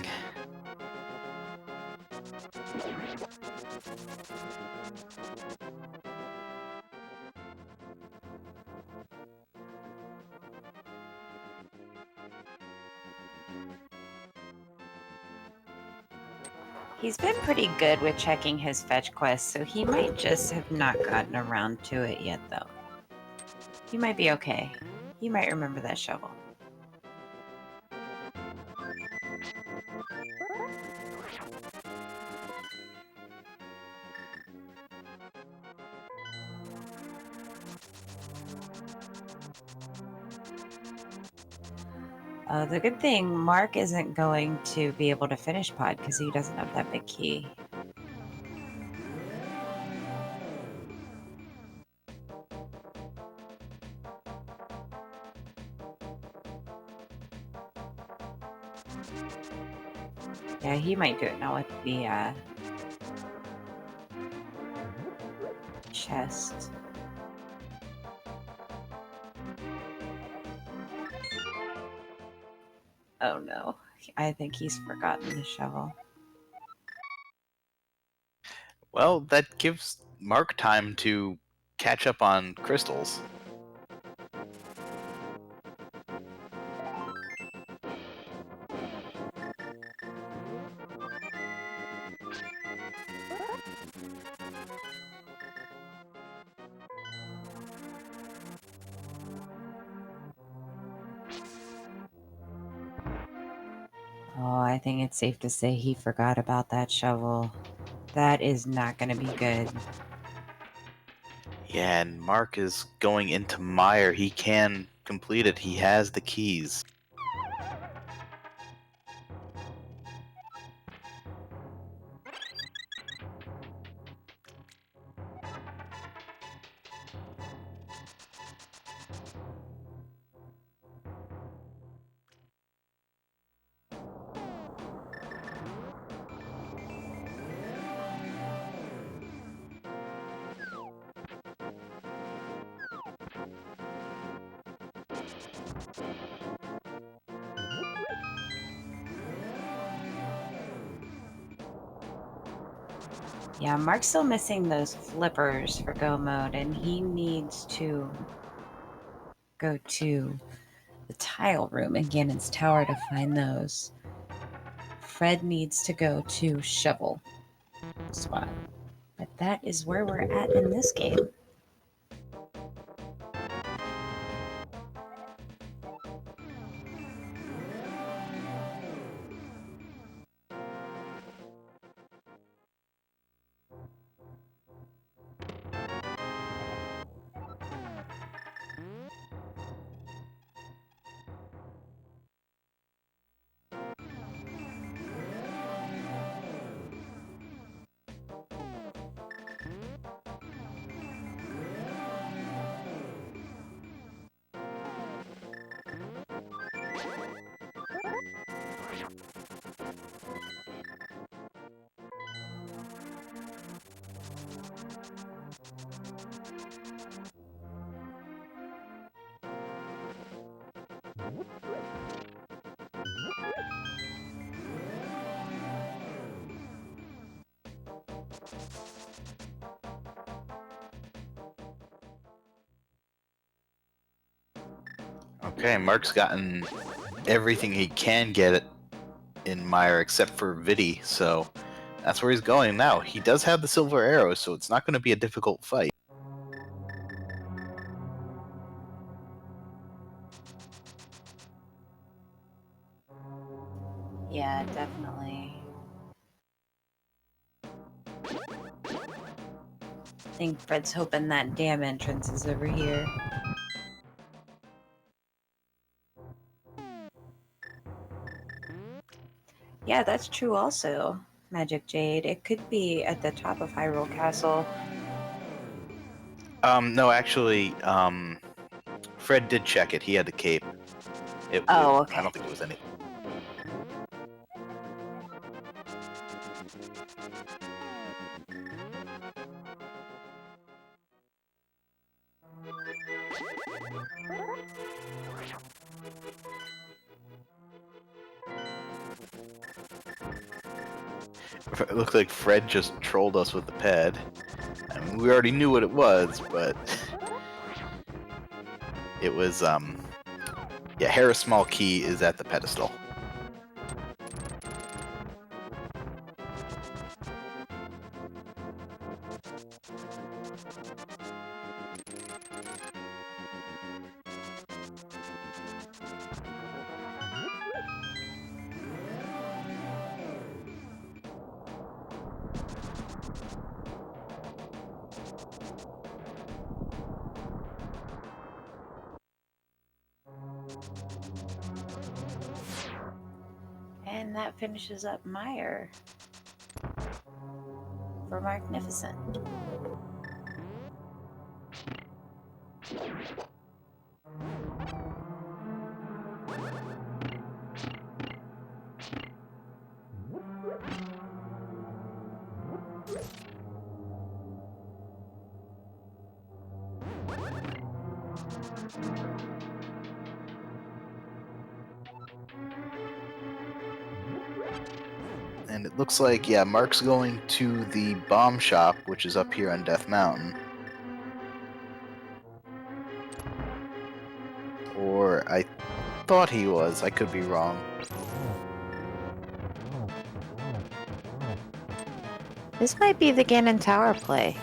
He's been pretty good with checking his fetch quests, so he might just have not gotten around to it yet, though. He might be okay. He might remember that shovel. The good thing, Mark isn't going to be able to finish Pod because he doesn't have that big key. Yeah, he might do it now with the chest. Oh no, I think he's forgotten the shovel. Well, that gives Mark time to catch up on crystals. Oh, I think it's safe to say he forgot about that shovel. That is not going to be good. Yeah, and Mark is going into Meyer. He can complete it. He has the keys. Yeah, Mark's still missing those flippers for go mode, and he needs to go to the tile room in Ganon's tower to find those. Fred needs to go to shovel spot. But that is where we're at in this game. Okay, Mark's gotten everything he can get in Mire except for Vidi, so that's where he's going now. He does have the silver arrow, so it's not going to be a difficult fight. Yeah, definitely. I think Fred's hoping that dam entrance is over here. Yeah, that's true also, Magic Jade. It could be at the top of Hyrule Castle. No, actually, Fred did check it. He had the cape. Oh, okay. I don't think it was any. It looked like Fred just trolled us with the pad. I mean, we already knew what it was, but it was, yeah, Harris Small Key is at the pedestal. And that finishes up Mire for Marcnificent. And it looks like, yeah, Mark's going to the bomb shop, which is up here on Death Mountain. Or I thought he was. I could be wrong. This might be the Ganon Tower play.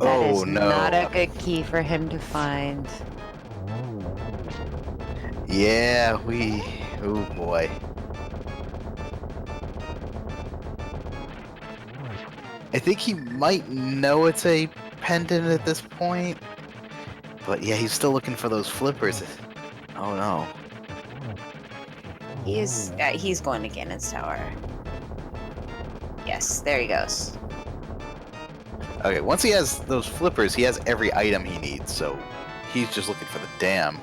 That Oh, is no. not a good key for him to find. Yeah, oh boy. I think he might know it's a pendant at this point. But yeah, he's still looking for those flippers. Oh no. He's going to Ganon's Tower. Yes, there he goes. Okay, once he has those flippers, he has every item he needs, so he's just looking for the dam.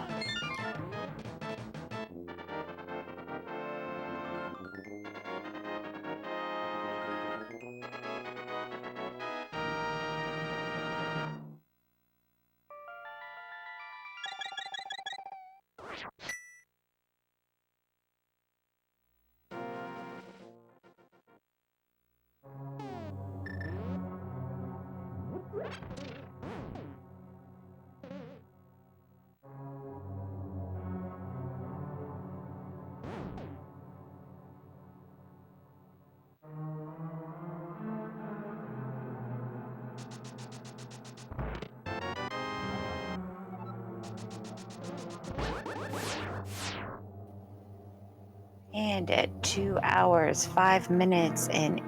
And at 2 hours, 5 minutes, and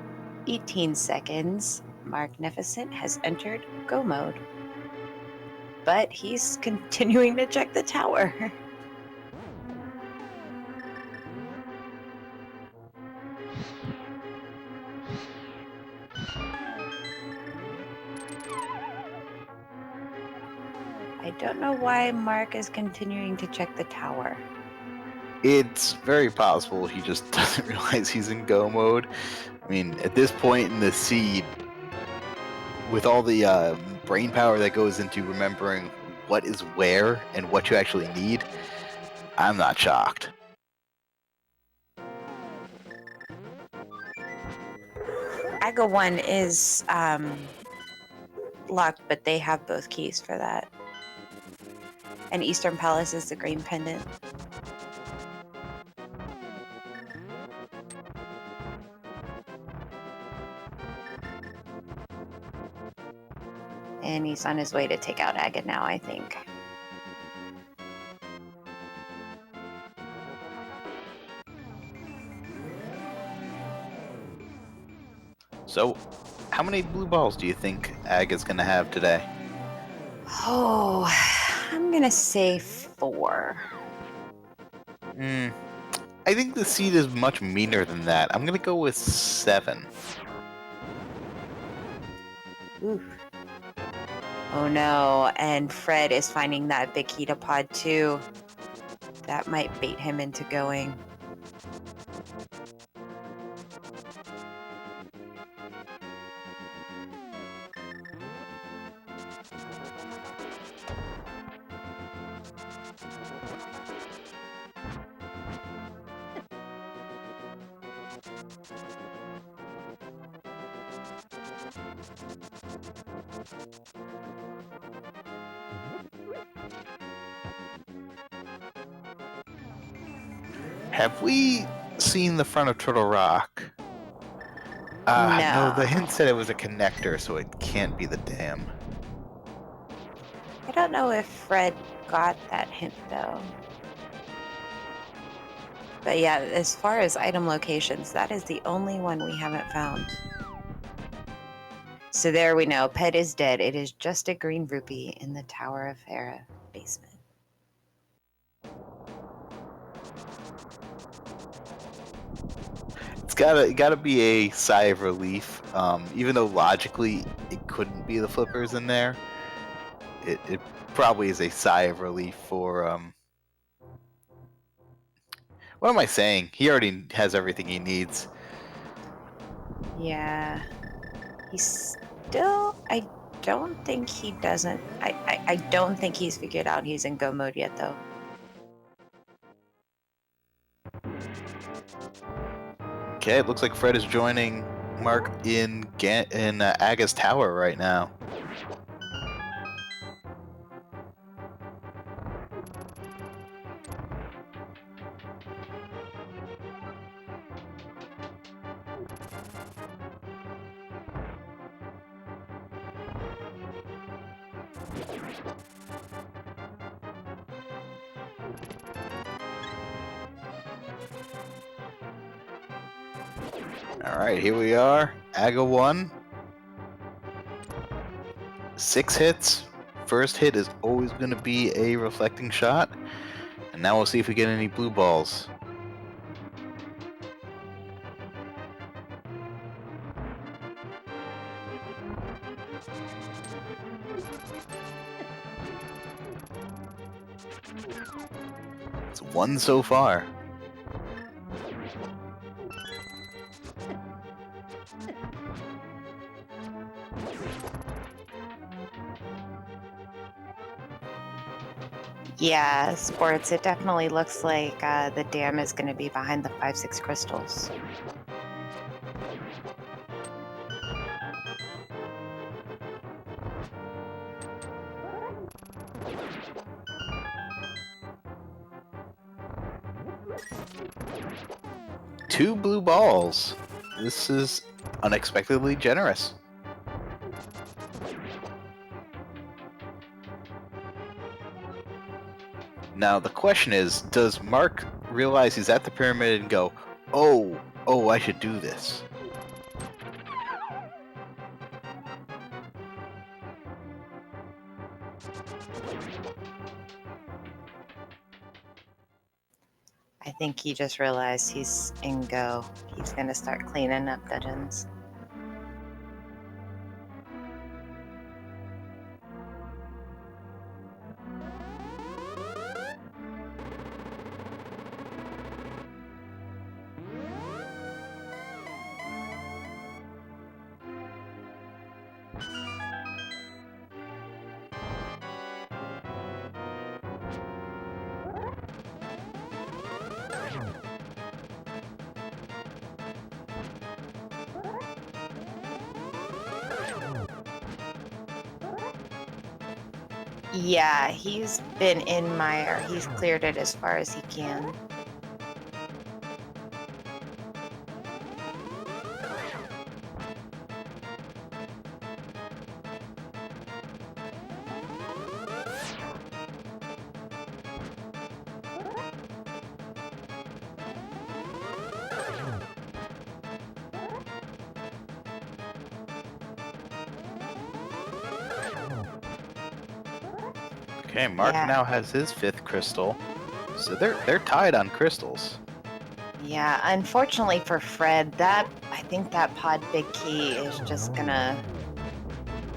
18 seconds, Marcnificent has entered go mode. But he's continuing to check the tower. I don't know why Mark is continuing to check the tower. It's very possible he just doesn't realize he's in go mode. I mean, at this point in the seed, with all the brain power that goes into remembering what is where and what you actually need, I'm not shocked. AGA 1 is locked, but they have both keys for that. And Eastern Palace is the green pendant. And he's on his way to take out AGA now, I think. So, how many blue balls do you think Aga's going to have today? Oh, I'm gonna say 4. I think the seed is much meaner than that. I'm going to go with 7. Oof. Oh no, and Fred is finding that Bikita pod too. That might bait him into going. Have we seen the front of Turtle Rock? No, the hint said it was a connector, so it can't be the dam. I don't know if Fred got that hint though. But yeah, as far as item locations, that is the only one we haven't found. So there we know, Pet is dead. It is just a green rupee in the Tower of Hera basement. It's gotta be a sigh of relief. Even though logically it couldn't be the flippers in there, it probably is a sigh of relief for What am I saying? He already has everything he needs. Yeah. He's still, I don't think he doesn't, I don't think he's figured out he's in go mode yet though. Okay, it looks like Fred is joining Mark in Aga's tower right now. Alright, here we are. Aga 1. 6 hits. First hit is always going to be a reflecting shot. And now we'll see if we get any blue balls. It's 1 so far. Yeah, sports, it definitely looks like the dam is going to be behind the 5-6 crystals. Two blue balls. This is unexpectedly generous. Now the question is, does Mark realize he's at the pyramid and go, oh, I should do this. I think he just realized he's in go. He's going to start cleaning up dungeons. Yeah, he's been in mire. He's cleared it as far as he can. Okay, Mark Yeah. now has his 5th crystal, so they're tied on crystals. Yeah, unfortunately for Fred, I think that pod big key is just gonna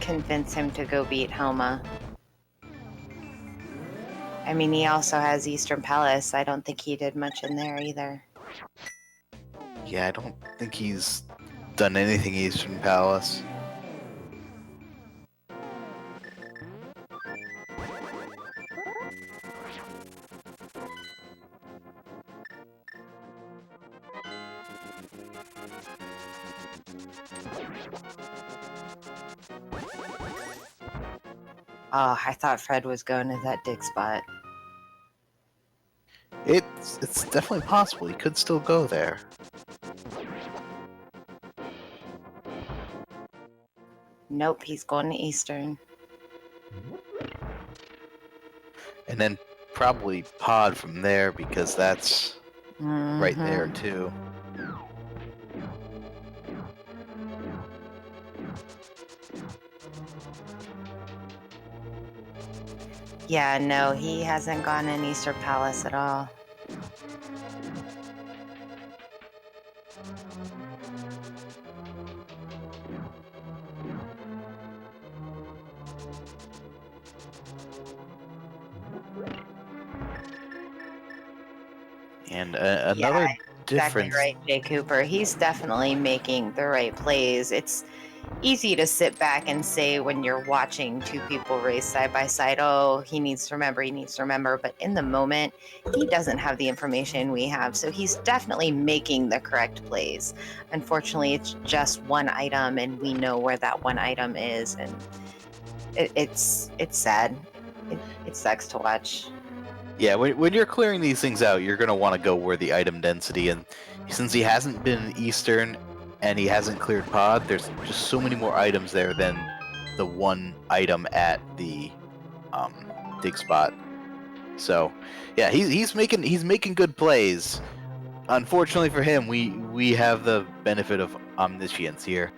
convince him to go beat Helma. I mean, he also has Eastern Palace. I don't think he did much in there either. Yeah, I don't think he's done anything Eastern Palace. Oh, I thought Fred was going to that dig spot. It's definitely possible. He could still go there. Nope, he's going to Eastern. And then probably pod from there because that's right there Mhm. too. Yeah, no, he hasn't gone in Eastern Palace at all. And another Exactly difference. right, Jay Cooper. He's definitely making the right plays. It's easy to sit back and say when you're watching two people race side by side, oh, he needs to remember. But in the moment, he doesn't have the information we have. So he's definitely making the correct plays. Unfortunately, it's just one item, and we know where that one item is. And it's sad. It sucks to watch. Yeah, when you're clearing these things out, you're going to want to go where the item density, and since he hasn't been in Eastern and he hasn't cleared pod, there's just so many more items there than the one item at the dig spot. So, yeah, he's making good plays. Unfortunately for him, we have the benefit of omniscience here.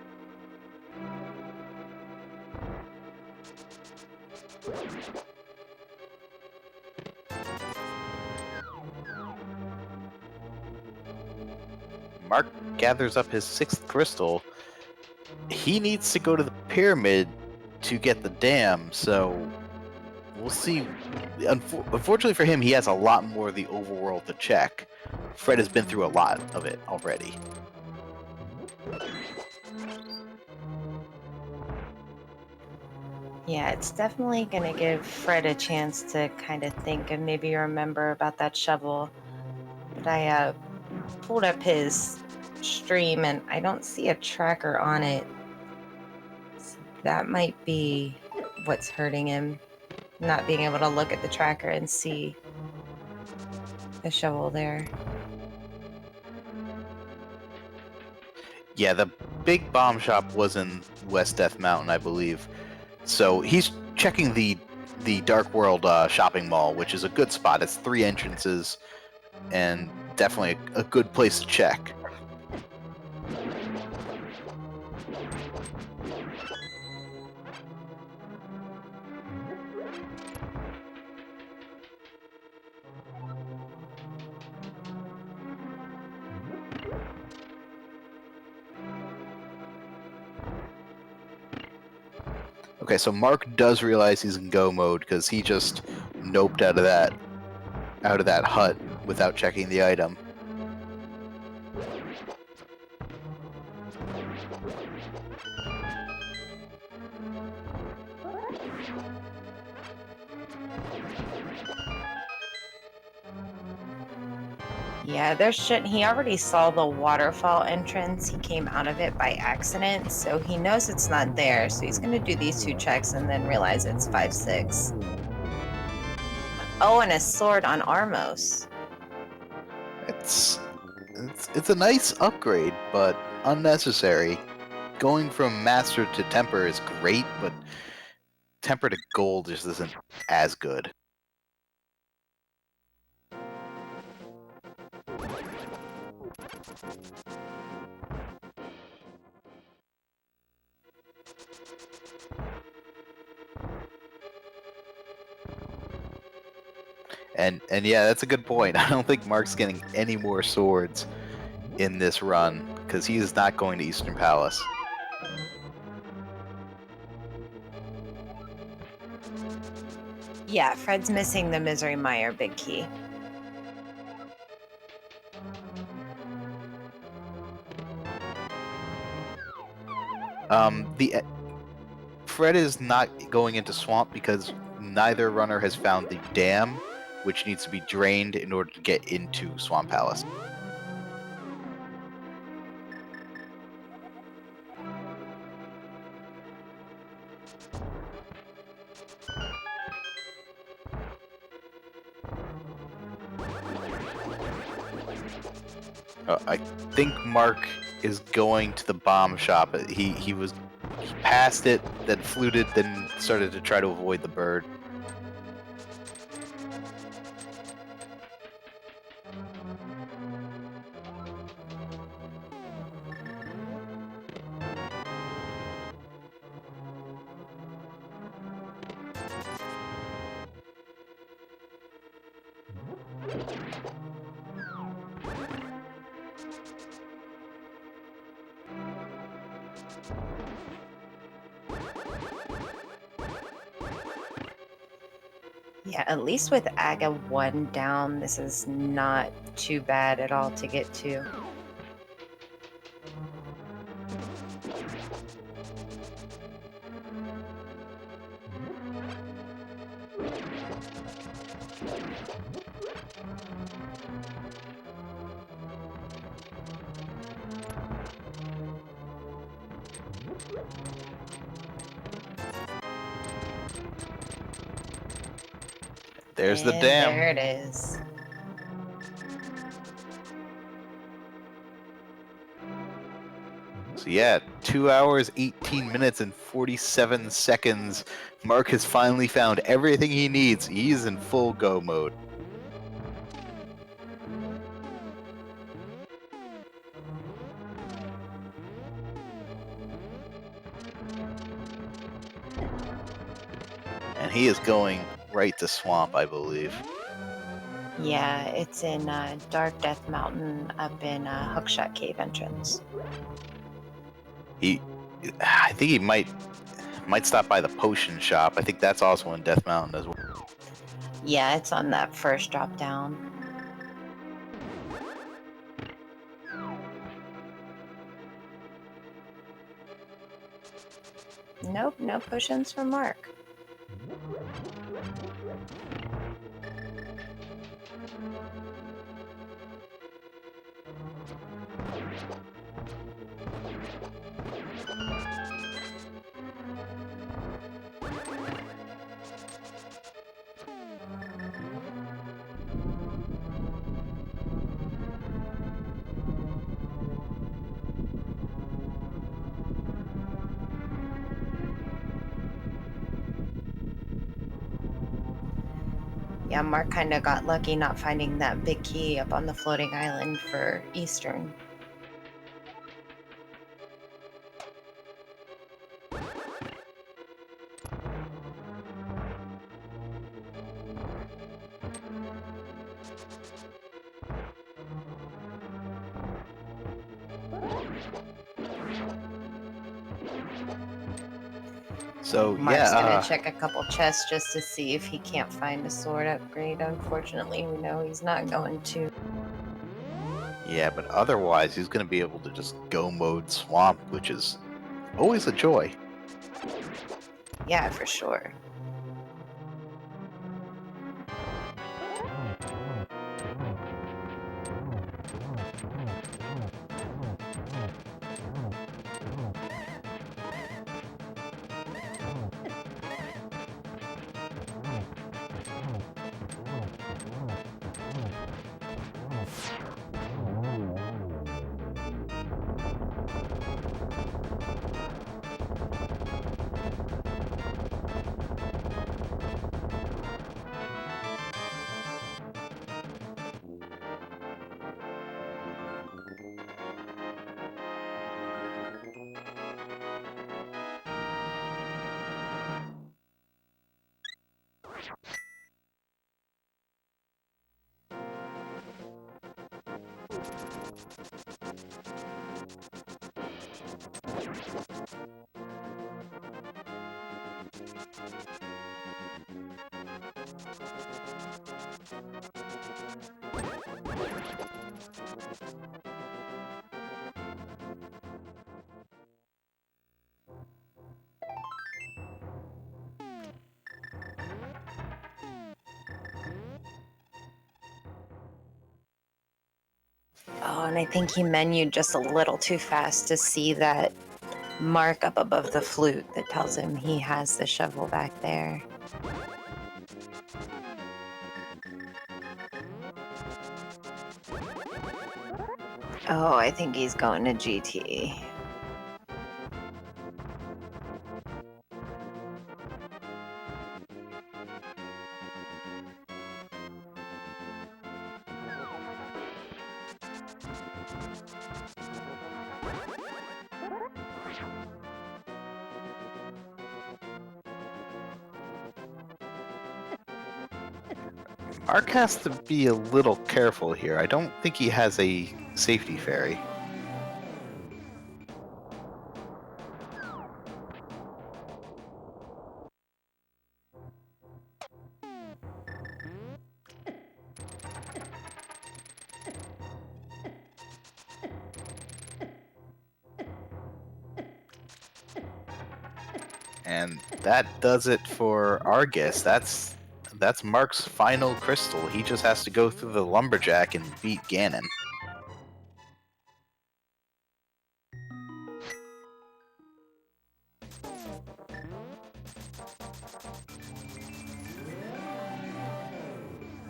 Mark gathers up his 6th crystal. He needs to go to the pyramid to get the dam, so we'll see. Unfortunately for him, he has a lot more of the overworld to check. Fred has been through a lot of it already. Yeah, it's definitely going to give Fred a chance to kind of think and maybe remember about that shovel. But I pulled up his stream and I don't see a tracker on it. So that might be what's hurting him, not being able to look at the tracker and see the shovel there. Yeah, the big bomb shop was in West Death Mountain, I believe. So he's checking the Dark World shopping mall, which is a good spot. It's 3 entrances. and definitely a good place to check. Okay, so Mark does realize he's in go mode because he just noped out of that hut without checking the item. Yeah, there shouldn't. He already saw the waterfall entrance. He came out of it by accident, so he knows it's not there. So he's going to do these 2 checks and then realize it's 5-6. Oh, and a sword on Armos. It's a nice upgrade, but unnecessary. Going from master to temper is great, but temper to gold just isn't as good. And yeah, that's a good point. I don't think Mark's getting any more swords in this run because he is not going to Eastern Palace. Yeah, Fred's missing the Misery Mire big key. Fred is not going into Swamp because neither runner has found the dam, which needs to be drained in order to get into Swamp Palace. I think Mark is going to the bomb shop. He passed it, then fluted, then started to try to avoid the bird. Yeah, at least with Aga 1 down, this is not too bad at all to get to. There's the And dam. there it is. So yeah, 2 hours, 18 minutes, and 47 seconds. Mark has finally found everything he needs. He's in full go mode. And he is going right to Swamp, I believe. Yeah, it's in Dark Death Mountain up in Hookshot Cave entrance. I think he might stop by the potion shop. I think that's also in Death Mountain as well. Yeah, it's on that first drop down. Nope, no potions for Mark. Yeah, Mark kind of got lucky not finding that big key up on the floating island for Eastern. So Mark's yeah, gonna check a couple chests just to see if he can't find a sword upgrade. Unfortunately, we know he's not going to. yeah, but otherwise he's gonna be able to just go mode swamp, which is always a joy. Yeah, for sure. Oh, and I think he menued just a little too fast to see that mark up above the flute that tells him he has the shovel back there. Oh, I think he's going to GT. Mark has to be a little careful here. I don't think he has a safety fairy. And that does it for Argus. That's Mark's final crystal. He just has to go through the lumberjack and beat Ganon.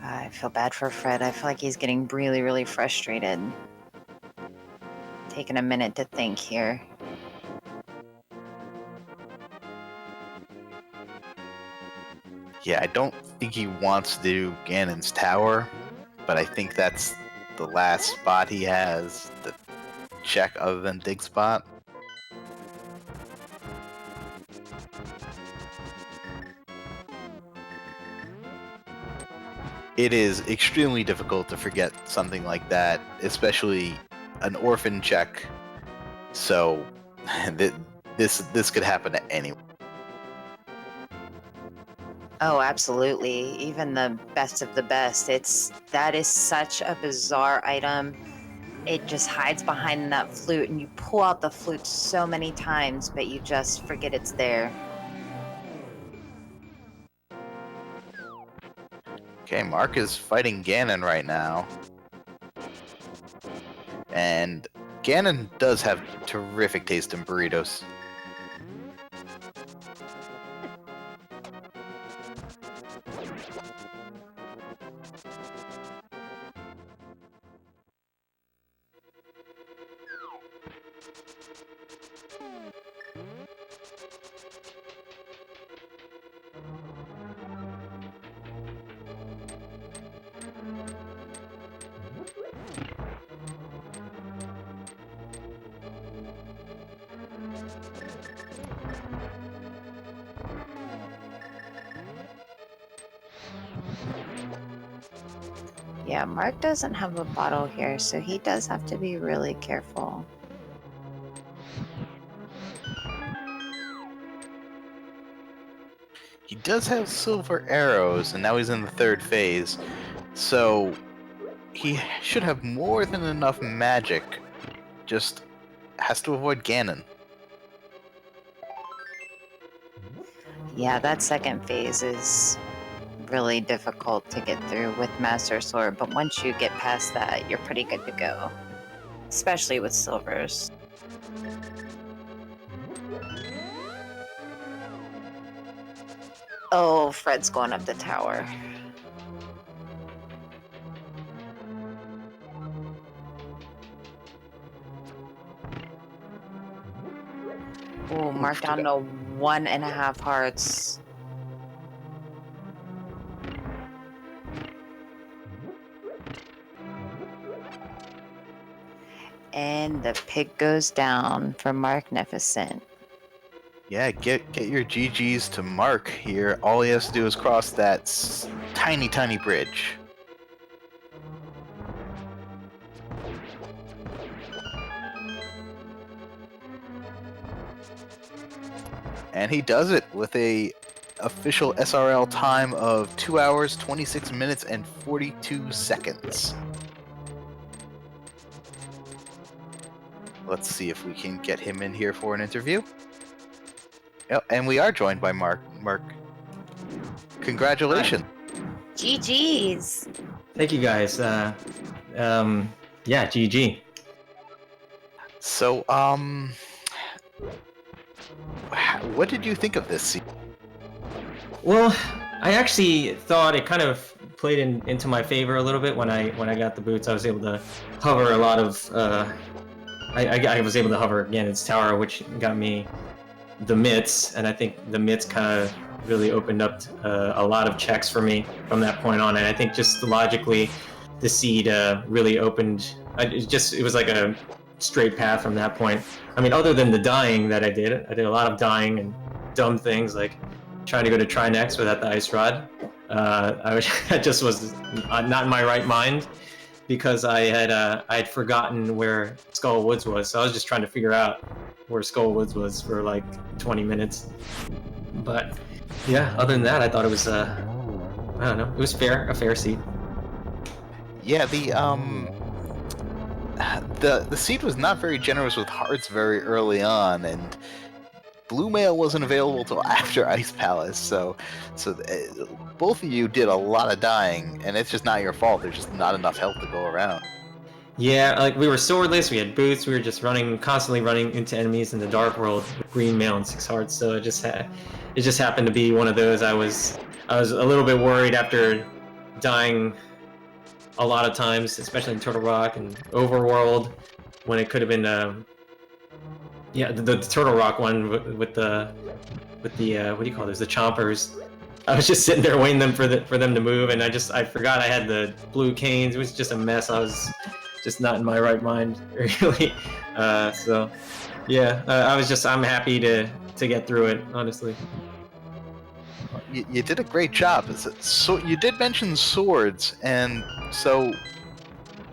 I feel bad for Fred. I feel like he's getting really, really frustrated. Taking a minute to think here. Yeah, I don't think he wants to do Ganon's tower, but I think that's the last spot he has to check other than Dig Spot. It is extremely difficult to forget something like that, especially an orphan check. So this could happen to anyone. Oh, absolutely. Even the best of the best. That is such a bizarre item. It just hides behind that flute, and you pull out the flute so many times, but you just forget it's there. Okay, Mark is fighting Ganon right now. And Ganon does have terrific taste in burritos. Yeah, Mark doesn't have a bottle here, so he does have to be really careful. He does have silver arrows, and now he's in the 3rd phase, so he should have more than enough magic. Just has to avoid Ganon. Yeah, that 2nd phase is really difficult to get through with Master Sword, but once you get past that, you're pretty good to go. Especially with silvers. Oh, Fred's going up the tower. Oh, Mark down to 1.5 hearts. And the pig goes down for Marcnificent. Yeah, get your GGs to Mark here. All he has to do is cross that tiny bridge. And he does it with a official SRL time of 2 hours, 26 minutes, and 42 seconds. Let's see if we can get him in here for an interview. Yep, and we are joined by Mark. Mark, congratulations. GG's. Thank you guys. Yeah, GG. So, what did you think of this scene? Well, I actually thought it kind of played into my favor a little bit when I got the boots. I was able to hover a lot of. I was able to hover Ganon's tower, which got me the mitts, and I think the mitts kind of really opened up a lot of checks for me from that point on. And I think just logically, the seed really opened. It was like a straight path from that point. I mean, other than the dying that I did a lot of dying and dumb things like trying to go to try next without the ice rod. I just was not in my right mind because I had forgotten where Skull Woods was, so I was just trying to figure out where Skull Woods was for like 20 minutes. But yeah, other than that, I thought it was I don't know, it was a fair seed. Yeah, the seed was not very generous with hearts very early on, and Blue Mail wasn't available till after Ice Palace, so both of you did a lot of dying, and it's just not your fault. There's just not enough health to go around. Yeah, like we were swordless, we had boots, we were just constantly running into enemies in the dark world with green mail and 6 hearts. So it just happened to be one of those. I was a little bit worried after dying a lot of times, especially in Turtle Rock and Overworld, when it could have been the Turtle Rock one with the what do you call those, the chompers. I was just sitting there waiting for them to move, and I forgot I had the blue canes. It was just a mess. I was just not in my right mind, really. So yeah, I'm happy to get through it, honestly. You did a great job. So you did mention swords, and so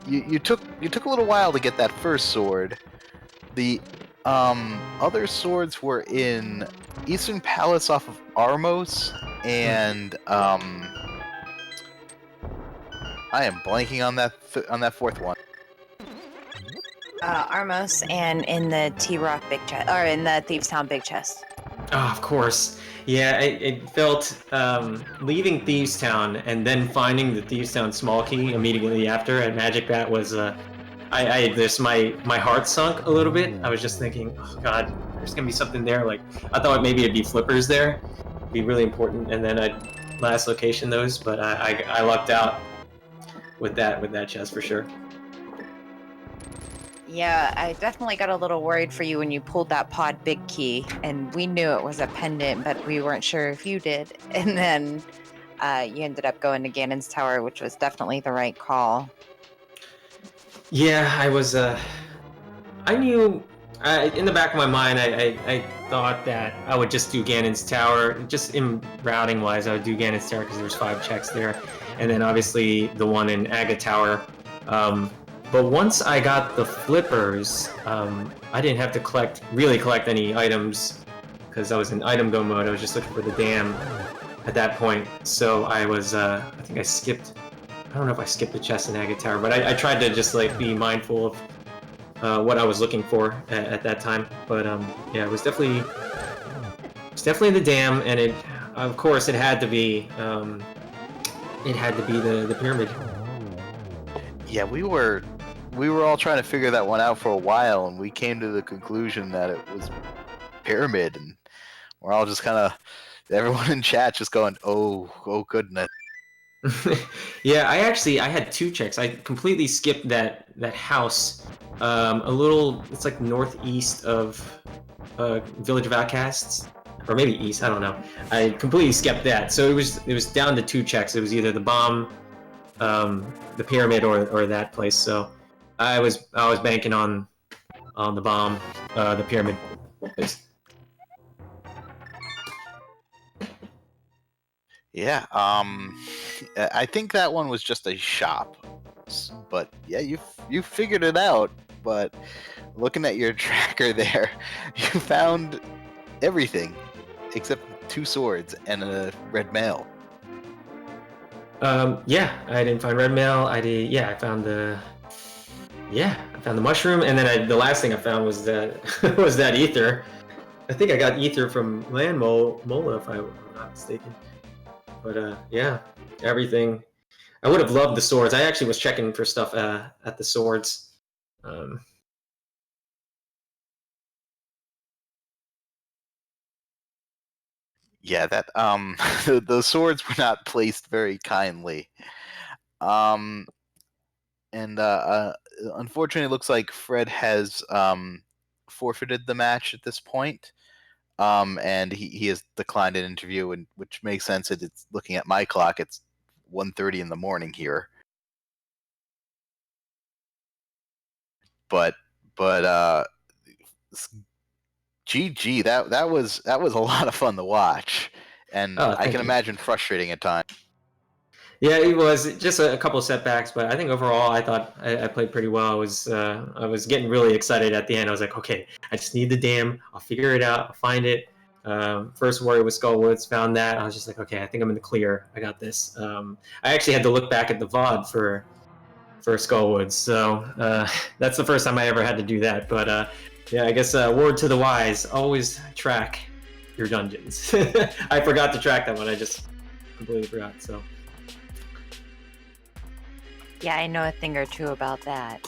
you took a little while to get that first sword. The other swords were in Eastern Palace off of Armos, and I am blanking on that 4th one. Armos and in the T-Rock big chest, or in the Thieves Town big chest. Oh, of course. Yeah, it felt leaving Thieves Town and then finding the Thieves Town small key immediately after at Magic Bat was my heart sunk a little bit. I was just thinking, oh god, there's gonna be something there. Like I thought maybe it'd be flippers there, it'd be really important, and then I'd last location those. But I lucked out with that chest for sure. Yeah, I definitely got a little worried for you when you pulled that pod big key, and we knew it was a pendant, but we weren't sure if you did. And then you ended up going to Ganon's Tower, which was definitely the right call. Yeah, I was. I knew. In the back of my mind, I thought that I would just do Ganon's Tower. Just in routing wise, I would do Ganon's Tower because there's 5 checks there. and then obviously the one in Aga Tower. But once I got the flippers, I didn't have to really collect any items because I was in item go mode. I was just looking for the dam at that point. So I was, I think I skipped. I don't know if I skipped the chest in Aga Tower, but I tried to just like be mindful of what I was looking for at that time. But yeah, it was definitely the dam, and it, of course, it had to be the pyramid. Yeah, we were all trying to figure that one out for a while, and we came to the conclusion that it was pyramid, and we're all just kind of, everyone in chat just going, oh goodness. Yeah, I had 2 checks. I completely skipped that house, a little. It's like northeast of Village of Outcasts, or maybe east. I don't know. I completely skipped that. So it was down to 2 checks. It was either the bomb, the pyramid, or that place. So I was banking on the bomb, the pyramid place. Yeah, I think that one was just a shop, but yeah, you figured it out. But looking at your tracker there, you found everything except 2 swords and a red mail. Yeah, I didn't find red mail. I found the mushroom, and then the last thing I found was that ether. I think I got ether from Land Mola, if I'm not mistaken. But yeah, everything. I would have loved the swords. I actually was checking for stuff at the swords. Yeah, that the swords were not placed very kindly. And unfortunately, it looks like Fred has forfeited the match at this point. And he has declined an interview, and which makes sense. It's looking at my clock, it's 1:30 in the morning here. But GG, that was a lot of fun to watch, and I can imagine frustrating at times. Yeah, it was just a couple of setbacks, but I think overall I thought I played pretty well. I was getting really excited at the end. I was like, okay, I just need the dam. I'll figure it out. I'll find it. First warrior with Skullwoods, found that. I was just like, okay, I think I'm in the clear. I got this. I actually had to look back at the VOD for Skullwoods, so that's the first time I ever had to do that. But yeah, I guess word to the wise: always track your dungeons. I forgot to track that one. I just completely forgot. So. Yeah, I know a thing or two about that.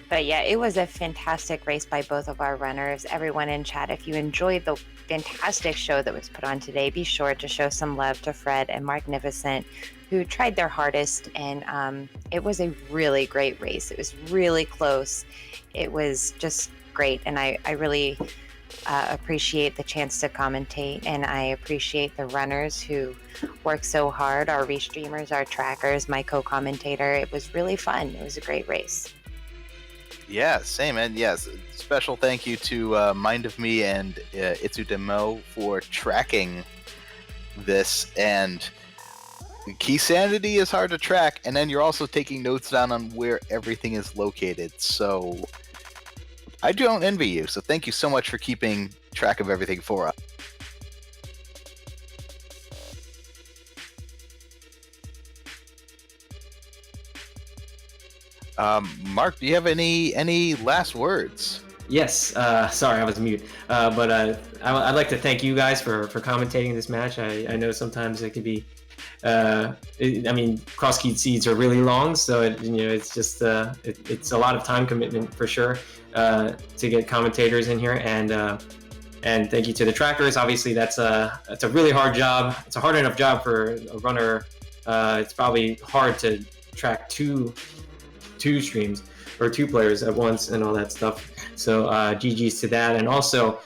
But yeah, it was a fantastic race by both of our runners. Everyone in chat, if you enjoyed the fantastic show that was put on today, be sure to show some love to Fred and Marcnificent, who tried their hardest. And it was a really great race. It was really close. It was just great. And I really appreciate the chance to commentate, and I appreciate the runners who work so hard, our restreamers, our trackers, my co-commentator. It was really fun. It was a great race. Yeah, same, and yes, special thank you to Mind of Me and Itsudemo for tracking this. And Keysanity is hard to track, and then you're also taking notes down on where everything is located, so I don't envy you, so thank you so much for keeping track of everything for us. Mark, do you have any last words? Yes, sorry, I was mute. But I'd like to thank you guys for commentating this match. I know sometimes it can be, cross-keyed seeds are really long, so it's just it's a lot of time commitment for sure to get commentators in here. And thank you to the trackers. Obviously, that's a really hard job. It's a hard enough job for a runner. It's probably hard to track two streams or 2 players at once and all that stuff. So GG's to that. And also,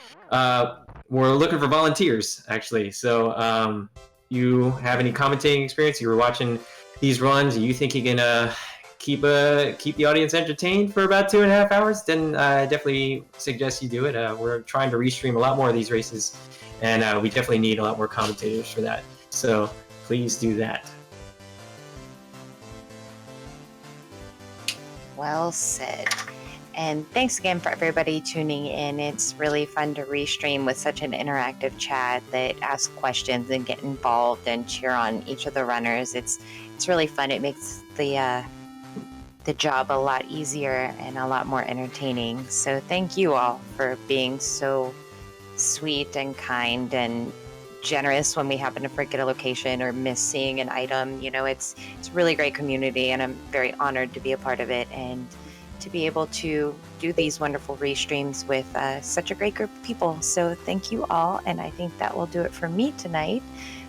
we're looking for volunteers, actually. So you have any commentating experience? You were watching these runs. You think you can keep the audience entertained for about 2.5 hours? Then I definitely suggest you do it. We're trying to restream a lot more of these races, and we definitely need a lot more commentators for that. So please do that. Well said. And thanks again for everybody tuning in. It's really fun to restream with such an interactive chat that asks questions and get involved and cheer on each of the runners. It's really fun. It makes the job a lot easier and a lot more entertaining. So thank you all for being so sweet and kind and generous when we happen to forget a location or miss seeing an item. You know, it's really great community, and I'm very honored to be a part of it and to be able to do these wonderful restreams with such a great group of people. So thank you all, and I think that will do it for me tonight.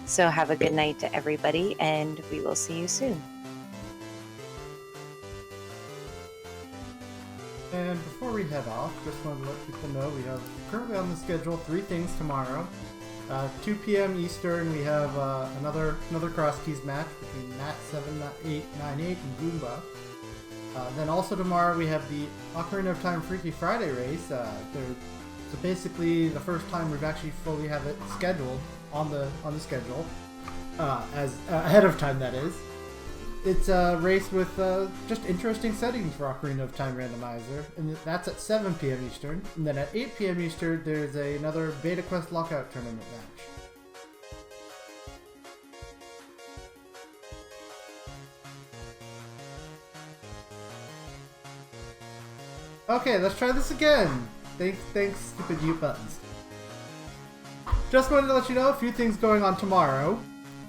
So have a good night to everybody, and we will see you soon. And before we head off, just wanted to let people know we have currently on the schedule 3 things tomorrow. 2 p.m. Eastern, we have another Cross Keys match between Matt7898 and Goomba. Then also tomorrow we have the Ocarina of Time Freaky Friday race. So basically the first time we've actually fully have it scheduled on the schedule, as ahead of time, that is. It's a race with just interesting settings for Ocarina of Time Randomizer, and that's at 7 p.m. Eastern. And then at 8 p.m. Eastern, there's another Beta Quest Lockout Tournament match. Okay, let's try this again. Thanks, stupid mute buttons. Just wanted to let you know a few things going on tomorrow.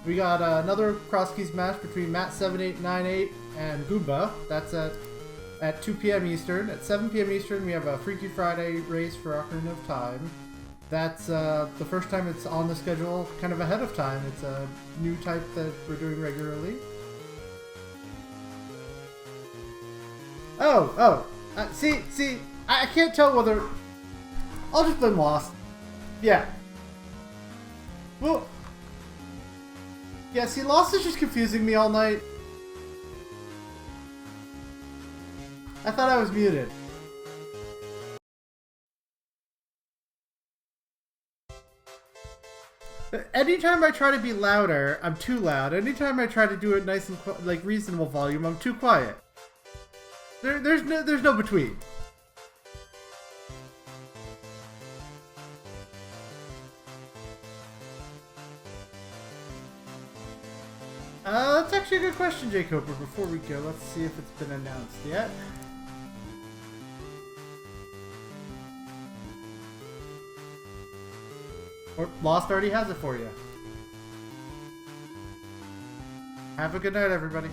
We got another Cross Keys match between Matt7898 and Goomba. That's at 2 p.m. Eastern. At 7 p.m. Eastern, we have a Freaky Friday race for Ocarina of Time. That's the first time it's on the schedule kind of ahead of time. It's a new type that we're doing regularly. See, I can't tell whether... I'll just blame Lost. Yeah. Well... Yeah, see, Lost is just confusing me all night. I thought I was muted. Anytime I try to be louder, I'm too loud. Anytime I try to do it nice and like reasonable volume, I'm too quiet. There's no between. That's actually a good question, Jacob. But before we go, let's see if it's been announced yet. Or Lost already has it for you. Have a good night, everybody.